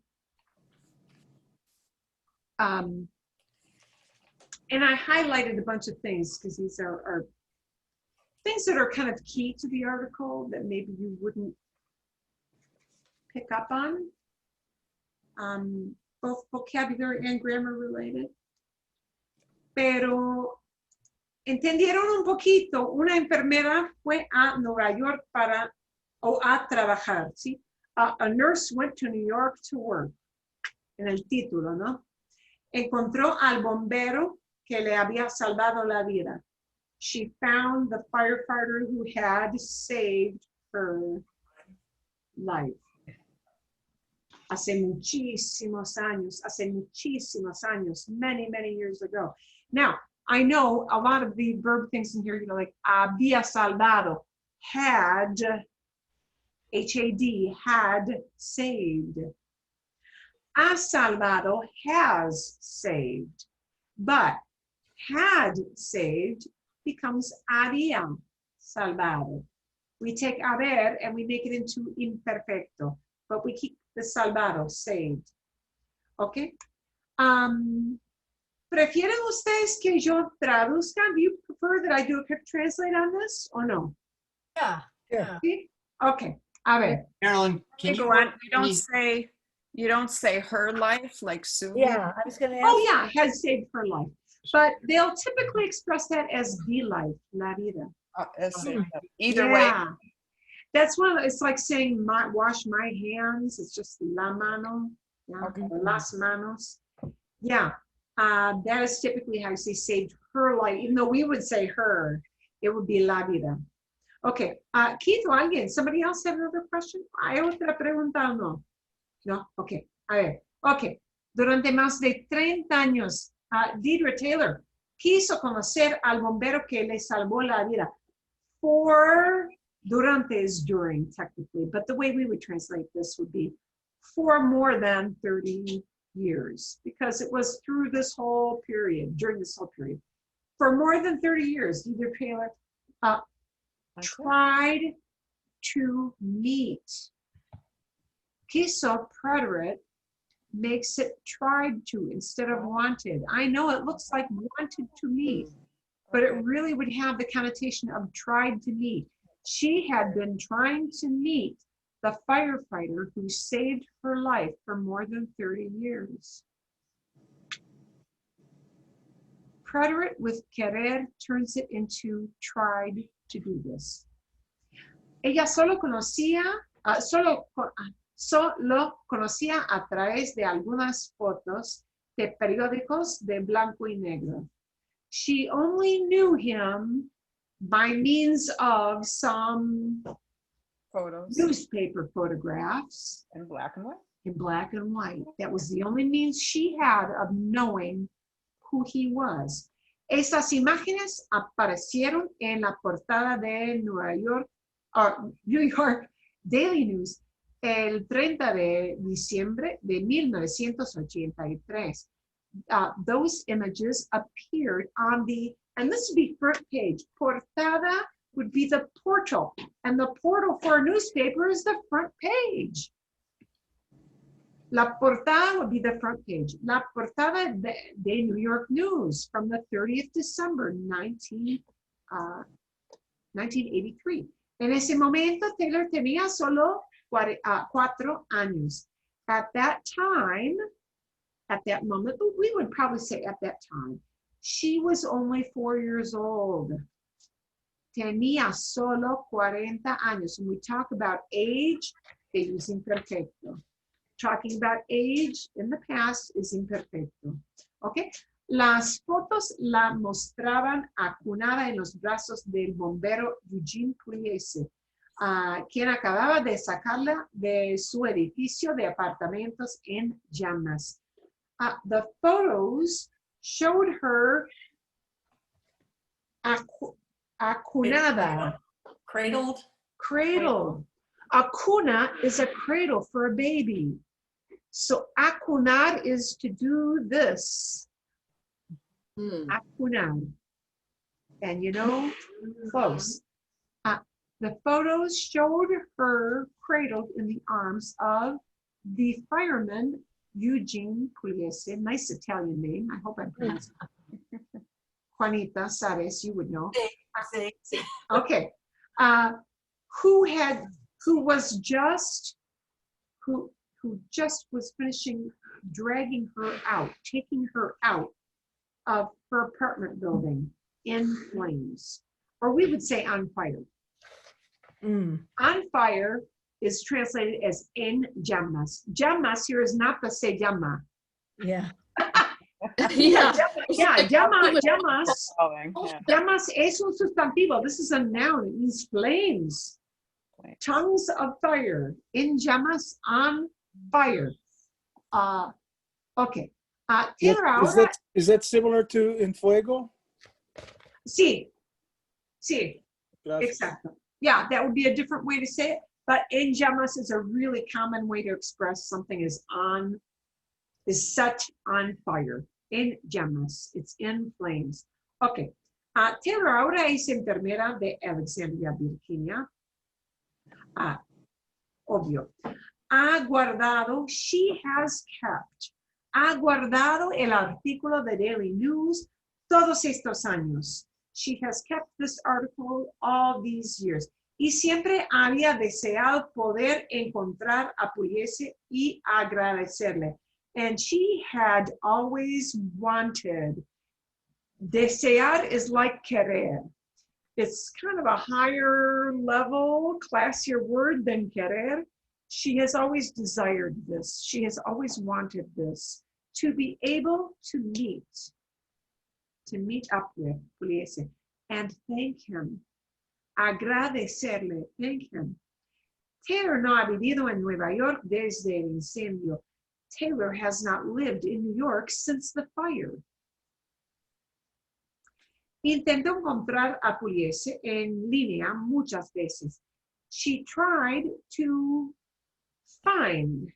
and I highlighted a bunch of things because these are things that are kind of key to the article that maybe you wouldn't pick up on, both vocabulary and grammar related. Pero entendieron un poquito, una enfermera fue a Nueva York a trabajar, ¿sí? A nurse went to New York to work, en el título, ¿no? Encontró al bombero que le había salvado la vida. she found the firefighter who had saved her life. Hace muchísimos años, many, many years ago. Now, I know a lot of the verb things in here, you know, like había salvado, had, H-A-D, had saved. Ha salvado, has saved. But had saved becomes había salvado. We take haber and we make it into imperfecto, but we keep the salvado, saved. Okay? ¿Prefieren ustedes que yo traduzca? Do you prefer that I do a quick translate on this or no?
Yeah.
Sure.
Sí? Okay. A ver.
Carolyn, can
You
you
go on.
any-
You don't say her life like Sue.
Yeah, I was gonna ask.
Oh yeah, had saved her life. But they'll typically express that as the life, la vida.
Either way.
Yeah. That's it's like saying wash my hands. It's just la mano. Yeah.
Okay.
Las manos. Yeah. That is typically how you say saved her life. Even though we would say her, it would be la vida. Okay. Keith o alguien, somebody else have another question? ¿Hay otra pregunta o no? No, okay. A ver. Okay. Durante más de 30 años, Deidre Taylor quiso conocer al bombero que le salvó la vida. Durante is during, technically, but the way we would translate this would be for more than 30 years, because it was through this whole period, during this whole period. For more than 30 years, Deidre Taylor tried to meet. Quiso, preterite, makes it tried to instead of wanted. I know it looks like wanted to meet, but it really would have the connotation of tried to meet. She had been trying to meet the firefighter who saved her life for more than 30 years. Preterite with querer turns it into tried to do this. Ella solo conocía a través de algunas fotos de periódicos de blanco y negro. She only knew him by means of some
Photos
newspaper photographs
in black and white.
in black and white. That was the only means she had of knowing who he was. Esas imágenes aparecieron en la portada de New York Daily News el 30 de diciembre de 1983. Those images appeared on and this would be front page. Portada would be the portal, and the portal for a newspaper is the front page. La portada would be the front page. La portada de New York News from the 30th December 1983. En ese momento, Taylor tenía solo 4 años. At that time, at that moment, but we would probably say at that time, she was only 4 years old. Tenía solo 40 años. When we talk about age, they use imperfecto. Talking about age in the past is imperfecto. Okay? Las fotos la mostraban acunada en los brazos del bombero Eugene Pugliese, quien acababa de sacarla de su edificio de apartamentos en llamas. The photos showed her acunada.
Cradled.
Cradle. A cuna is a cradle for a baby. So acunar is to do this. Acunar. And you know, close. The photos showed her cradled in the arms of the fireman, Eugene Pugliese. Nice Italian name. I hope I'm pronouncing it. Juanita Sares, you would know. Okay. Who just was finishing dragging her out, taking her out of her apartment building in flames, or we would say on fire. On fire is translated as en llamas. Llamas here is not the se llama.
Yeah.
Yeah.
Llamas.
Falling, yeah.
Llamas es un sustantivo. This is a noun. It means flames. Tongues of fire. En llamas, on fire. Okay. Taylor, ahora.
Is that similar to en fuego?
Sí. Sí.
Gracias.
Exactly. Yeah, that would be a different way to say it. But en llamas is a really common way to express something is set on fire. En llamas. It's in flames. Okay. Taylor ahora es enfermera de Alexandria, Virginia. Obvio. She has kept. Ha guardado el artículo de Daily News todos estos años. She has kept this article all these years. Y siempre había deseado poder encontrar a Pugliese y agradecerle. And she had always wanted. Desear is like querer. It's kind of a higher level, classier word than querer. She has always desired this. She has always wanted this, to be able to meet up with Pugliese and thank him. Agradecerle, thank him. Taylor no ha vivido en Nueva York desde el incendio. Taylor has not lived in New York since the fire. Intentó encontrar a Pugliese en línea muchas veces. She tried to find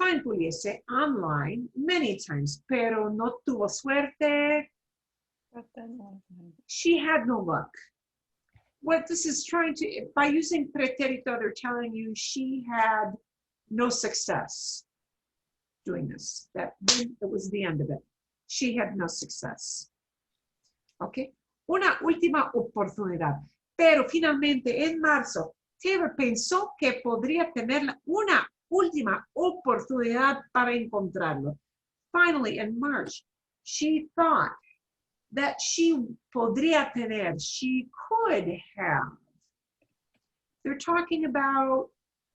Pugliese online many times, pero no tuvo suerte. She had no luck. What this is trying to, by using pretérito, they're telling you she had no success doing this. That it was the end of it. She had no success. Okay. Una última oportunidad. Pero finalmente en marzo, Taylor pensó que podría tener una última oportunidad para encontrarlo. Finally, in March, she thought that she podría tener, she could have. They're talking about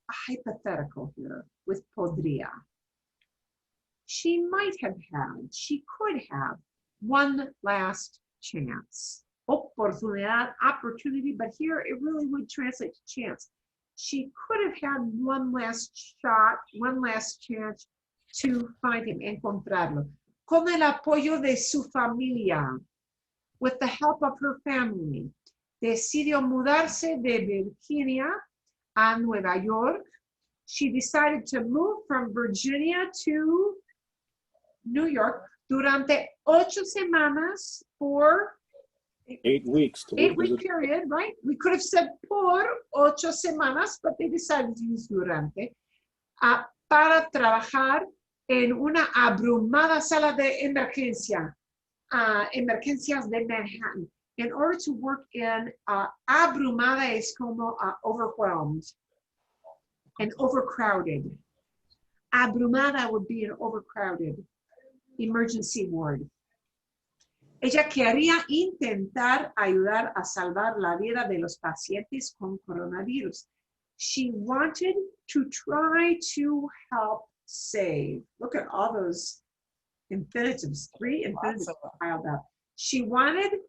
a hypothetical here with podría. She might have had, she could have one last chance. Oportunidad, opportunity, but here it really would translate to chance. She could have had one last shot, one last chance to find him, encontrarlo. Con el apoyo de su familia, with the help of her family, decidió mudarse de Virginia a Nueva York. She decided to move from Virginia to New York durante 8 semanas for
8 weeks.
8-week period, right? We could have said por 8 semanas, but they decided to use durante, para trabajar en una abrumada sala de emergencia, emergencias de Manhattan. In order to work in abrumada es como overwhelmed and overcrowded. Abrumada would be an overcrowded emergency ward. Ella quería intentar ayudar a salvar la vida de los pacientes con coronavirus. She wanted to try to help save. Look at all those infinitives, 3 infinitives piled up. She wanted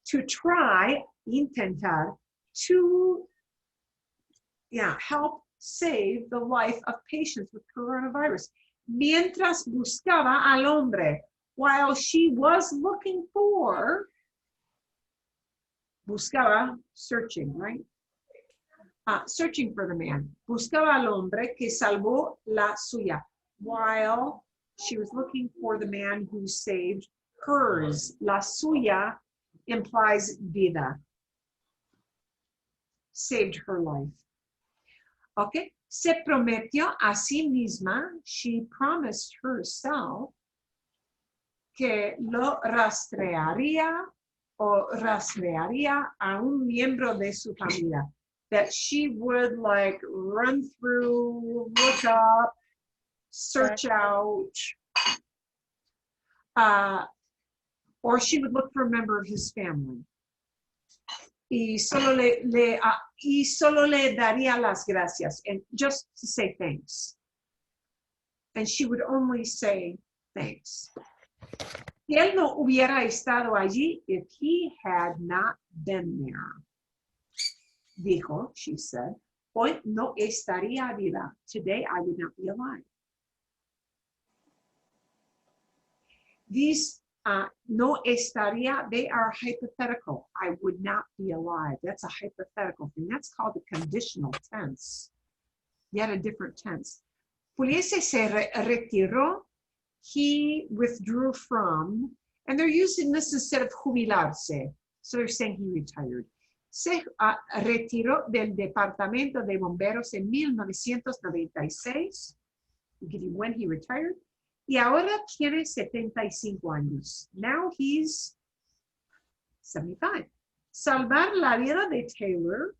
to try, intentar, to help save the life of patients with coronavirus. Mientras buscaba al hombre, while she was looking for, buscaba, searching, right? Searching for the man. Buscaba al hombre que salvó la suya, while she was looking for the man who saved hers. La suya implies vida. Saved her life. Okay. Se prometió a sí misma, she promised herself, que lo rastrearía a un miembro de su familia. That she would like run through, look up, search out, or she would look for a member of his family. Y solo le daría las gracias, and just to say thanks. And she would only say thanks. Si él no hubiera estado allí, if he had not been there, dijo, she said, hoy no estaría viva. Today I would not be alive. These no estaría, they are hypothetical. I would not be alive. That's a hypothetical thing. That's called a conditional tense. Yet a different tense. Puliese se retiró. He withdrew from, and they're using this instead of jubilarse. So they're saying he retired. Se retiró del Departamento de Bomberos en 1996. We'll give you when he retired. Y ahora tiene 75 años. Now he's 75. Salvar la vida de Taylor,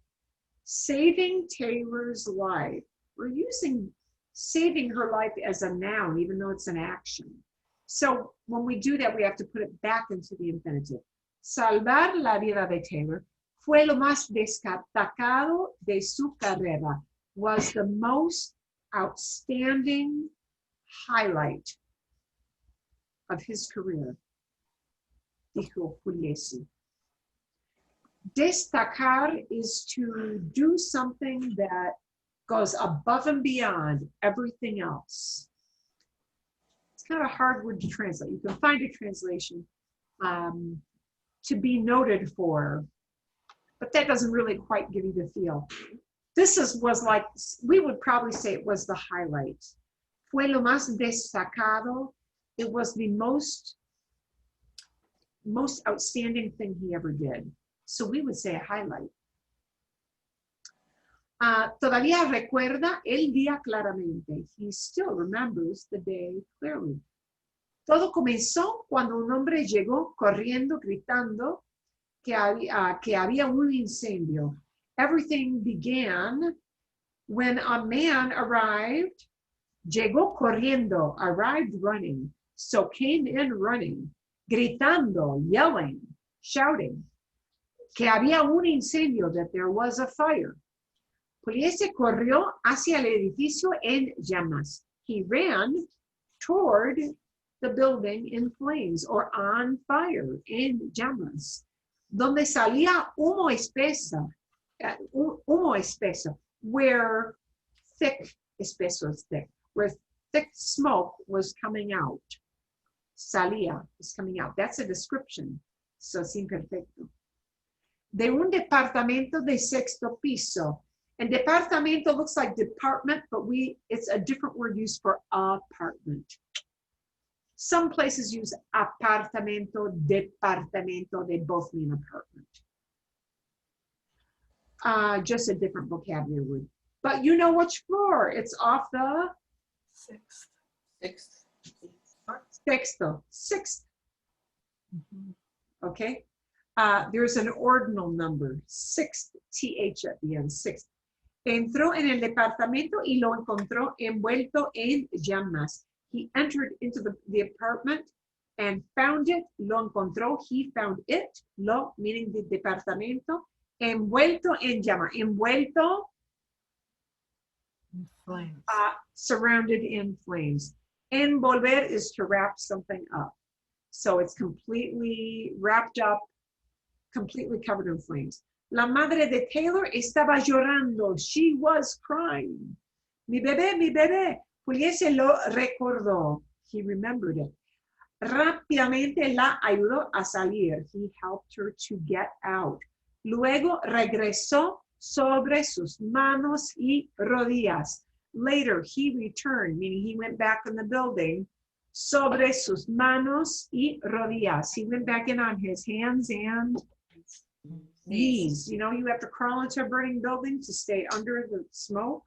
saving Taylor's life. We're using saving her life as a noun, even though it's an action. So when we do that, we have to put it back into the infinitive. Salvar la vida de Taylor fue lo más destacado de su carrera, was the most outstanding highlight of his career, dijo Pugliese. Destacar is to do something that goes above and beyond everything else. It's kind of a hard word to translate. You can find a translation, to be noted for, but that doesn't really quite give you the feel. This was like, we would probably say it was the highlight. Fue lo más destacado. It was the most outstanding thing he ever did. So we would say a highlight. Todavía recuerda el día claramente. He still remembers the day clearly. Todo comenzó cuando un hombre llegó corriendo, gritando que había un incendio. Everything began when a man arrived, llegó corriendo, arrived running, so came in running, gritando, yelling, shouting, que había un incendio, that there was a fire. Pugliese corrió hacia el edificio en llamas. He ran toward the building in flames, or on fire, en llamas, donde salía humo espeso, where thick, espeso is thick, where thick smoke was coming out. Salía is coming out. That's a description, so it's imperfecto. De un departamento de sexto piso. And departamento looks like department, but it's a different word used for apartment. Some places use apartamento, departamento, they both mean apartment. Just a different vocabulary word. But you know which floor? It's off the
Sixth.
Sixth. Okay. There's an ordinal number, sixth, TH at the end, sixth. Entró en el departamento y lo encontró envuelto en llamas. He entered into the apartment and found it, lo encontró, he found it, lo, meaning the departamento, envuelto en llama, envuelto,
Flames.
surrounded in flames. Envolver is to wrap something up. So it's completely wrapped up, completely covered in flames. La madre de Taylor estaba llorando. She was crying. Mi bebé. Pugliese lo recordó. He remembered it. Rápidamente la ayudó a salir. He helped her to get out. Luego regresó sobre sus manos y rodillas. Later, he returned, meaning he went back in the building, sobre sus manos y rodillas. He went back in on his hands and knees. You know, you have to crawl into a burning building to stay under the smoke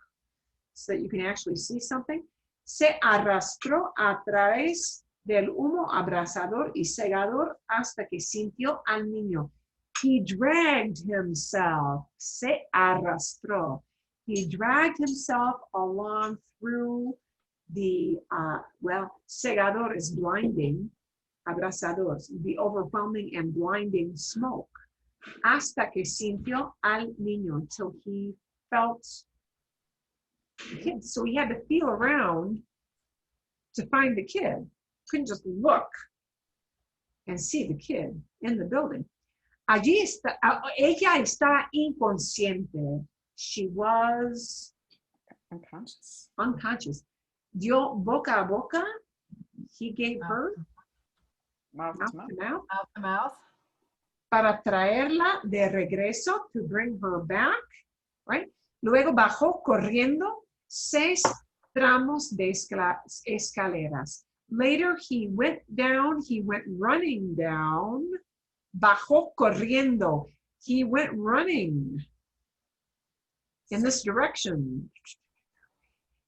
so that you can actually see something. Se arrastró a través del humo abrasador y cegador hasta que sintió al niño. He dragged himself. Se arrastró. He dragged himself along through the, cegador is blinding, abrasador, the overwhelming and blinding smoke. Hasta que sintió al niño, until he felt the kid. So he had to feel around to find the kid. Couldn't just look and see the kid in the building. Allí está, ella está inconsciente. She was unconscious. Dio boca a boca. He gave her
Mouth
mouth
to mouth.
to mouth
Mouth to mouth.
para traerla de regreso, to bring her back, right? Luego bajó corriendo 6 tramos de escaleras. Later he went running down. Bajó corriendo. He went running in this direction.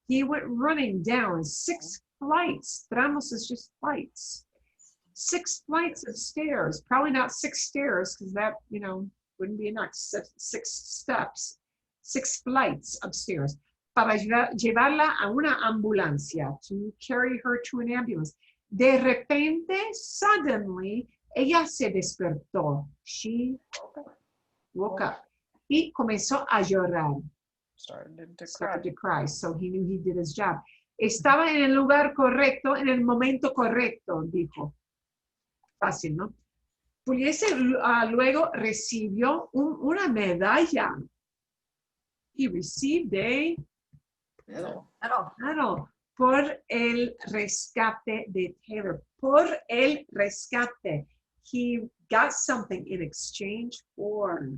He went running down 6 flights. Tramos is just flights. 6 flights of stairs. Probably not 6 stairs because that, wouldn't be enough. 6 steps. 6 flights of stairs. Para llevarla a una ambulancia. To carry her to an ambulance. De repente, suddenly, ella se despertó. She woke up. Y comenzó a llorar.
Started
To cry. So he knew he did his job. Estaba en el lugar correcto, en el momento correcto, dijo. Fácil, ¿no? Pugliese luego recibió una medalla. He received a medal por el rescate de Taylor. Por el rescate. He got something in exchange for.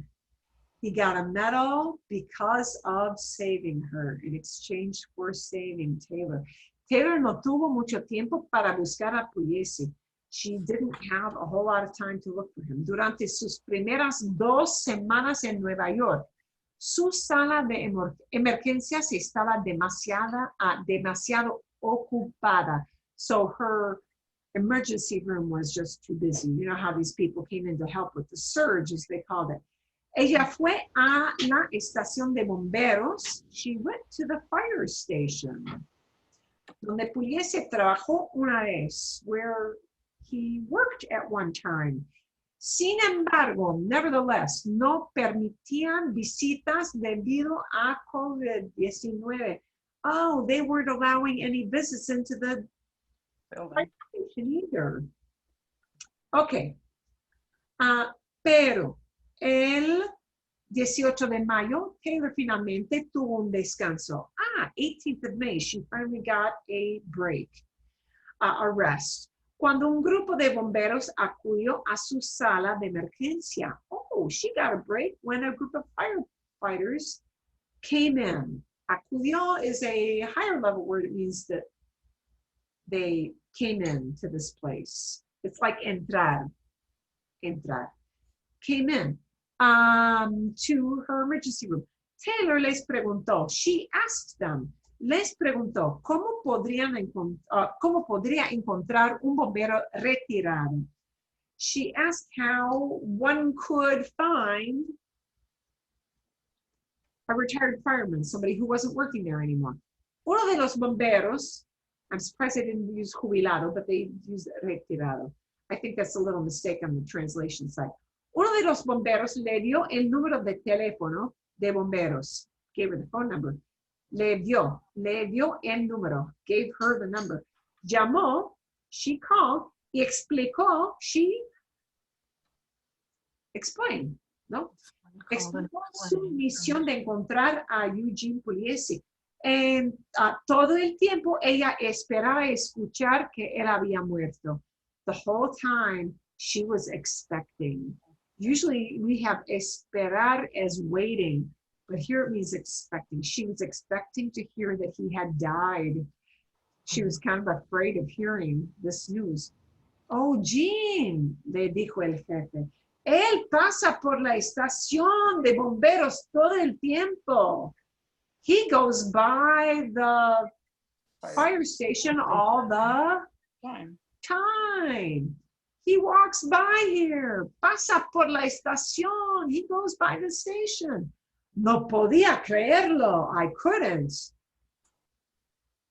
He got a medal because of saving her, in exchange for saving Taylor. Taylor no tuvo mucho tiempo para buscar a Pugliese. She didn't have a whole lot of time to look for him. Durante sus primeras 2 semanas en Nueva York, su sala de emergencias estaba demasiado ocupada. So her emergency room was just too busy. You know how these people came in to help with the surge, as they called it. Ella fue a la estación de bomberos. She went to the fire station, donde Pugliese trabajó una vez, where he worked at one time. Sin embargo, nevertheless, no permitían visitas debido a COVID-19. Oh, they weren't allowing any visits into the
building
station either. Okay. Pero el 18 de mayo, Taylor finalmente tuvo un descanso. 18th of May, she finally got a break, a rest. Cuando un grupo de bomberos acudió a su sala de emergencia. Oh, she got a break when a group of firefighters came in. Acudió is a higher level word. It means that they came in to this place. It's like entrar. Came in to her emergency room. Taylor les preguntó, she asked them, les preguntó, ¿cómo podría encontrar un bombero retirado? She asked how one could find a retired fireman, somebody who wasn't working there anymore. Uno de los bomberos, I'm surprised they didn't use jubilado, but they used retirado. I think that's a little mistake on the translation side. Uno de los bomberos le dio el número de teléfono de bomberos. Gave her the phone number. Le dio el número. Gave her the number. Llamó, she called, y explicó, she explained, ¿no? Explicó su misión de encontrar a Eugene Pugliese. En todo el tiempo ella esperaba escuchar que él había muerto. The whole time she was expecting. Usually we have esperar as waiting, but here it means expecting. She was expecting to hear that he had died. She was kind of afraid of hearing this news. Oh, Jean, le dijo el jefe. Él pasa por la estación de bomberos todo el tiempo. He goes by the fire station all the time. He walks by here. Pasa por la estación. He goes by the station. No podía creerlo. I couldn't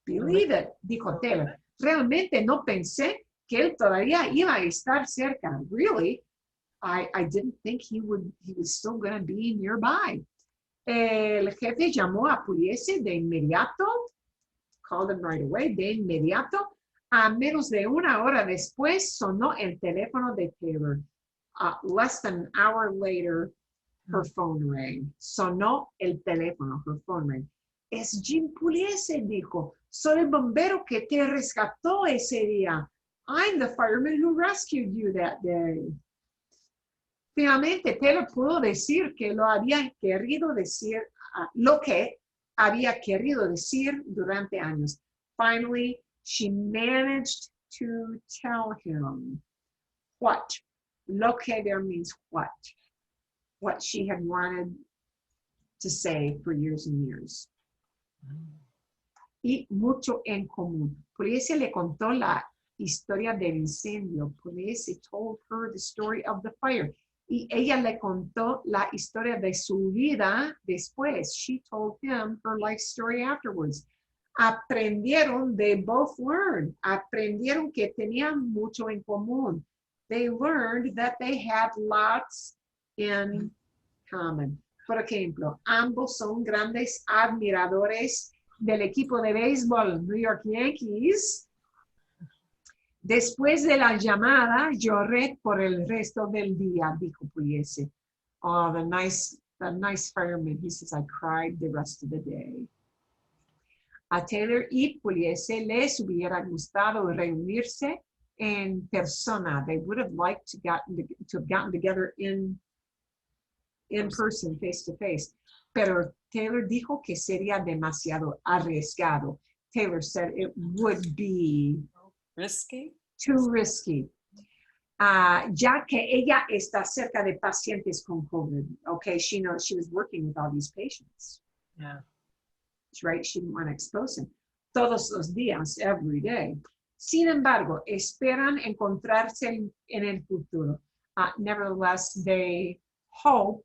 believe it, dijo Taylor. Realmente no pensé que él todavía iba a estar cerca. Really, I didn't think he was still going to be nearby. El jefe llamó a Pugliese de inmediato. Called him right away, de inmediato. A menos de una hora después sonó el teléfono de Taylor. Less than an hour later, her phone rang. Sonó el teléfono, her phone rang. Es Jim Pugliese, dijo. Soy el bombero que te rescató ese día. I'm the fireman who rescued you that day. Finalmente, Taylor pudo decir que lo había querido decir, lo que había querido decir durante años. Finally, she managed to tell him what. Lo que there means what. What she had wanted to say for years and years. Y mucho en común. Pugliese le contó la historia del incendio. Pugliese told her the story of the fire. Y ella le contó la historia de su vida después. She told him her life story afterwards. Aprendieron, they both learned. Aprendieron que tenían mucho en común. They learned that they had lots in common. Por ejemplo, ambos son grandes admiradores del equipo de béisbol New York Yankees. Después de la llamada, lloré por el resto del día, dijo Pugliese. Oh, the nice fireman. He says, I cried the rest of the day. A Taylor y Pugliese les hubiera gustado reunirse en persona. They would have liked to have gotten together in person, face to face. Pero Taylor dijo que sería demasiado arriesgado. Taylor said it would be
Risky?
too risky. Ya que ella está cerca de pacientes con COVID. Okay, she knows she was working with all these patients.
Yeah.
Right, she didn't want to expose him. Todos los días, every day. Sin embargo, esperan encontrarse en el futuro. Nevertheless, they hope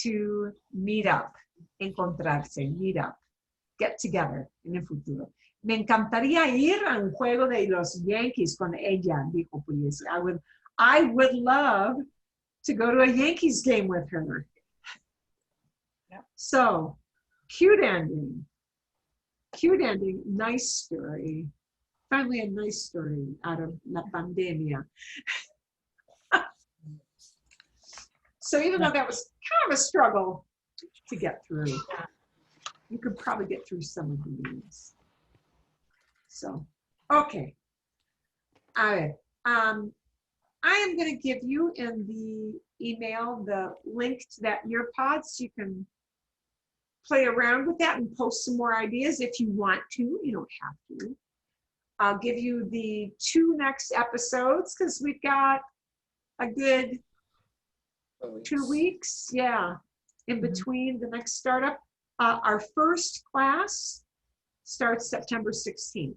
to meet up, encontrarse, meet up, get together en el futuro. Me encantaría ir a un juego de los Yankees con ella, dijo Pugliese. I would love to go to a Yankees game with her.
Yep.
So, cute ending. Cute ending, nice story. Finally, a nice story out of la pandemia. So even though that was kind of a struggle to get through, you could probably get through some of these. So, okay. A ver, I am going to give you in the email the link to that earpod so you can play around with that and post some more ideas if you want to. You don't have to. I'll give you the 2 next episodes because we've got a good 2 weeks, yeah, in between the next startup. Our first class starts September 16th.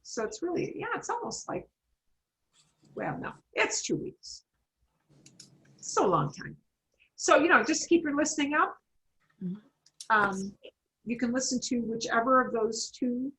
So it's really, yeah, it's almost like, well, no, it's 2 weeks. So a long time. So, just keep your listening up. You can listen to whichever of those 2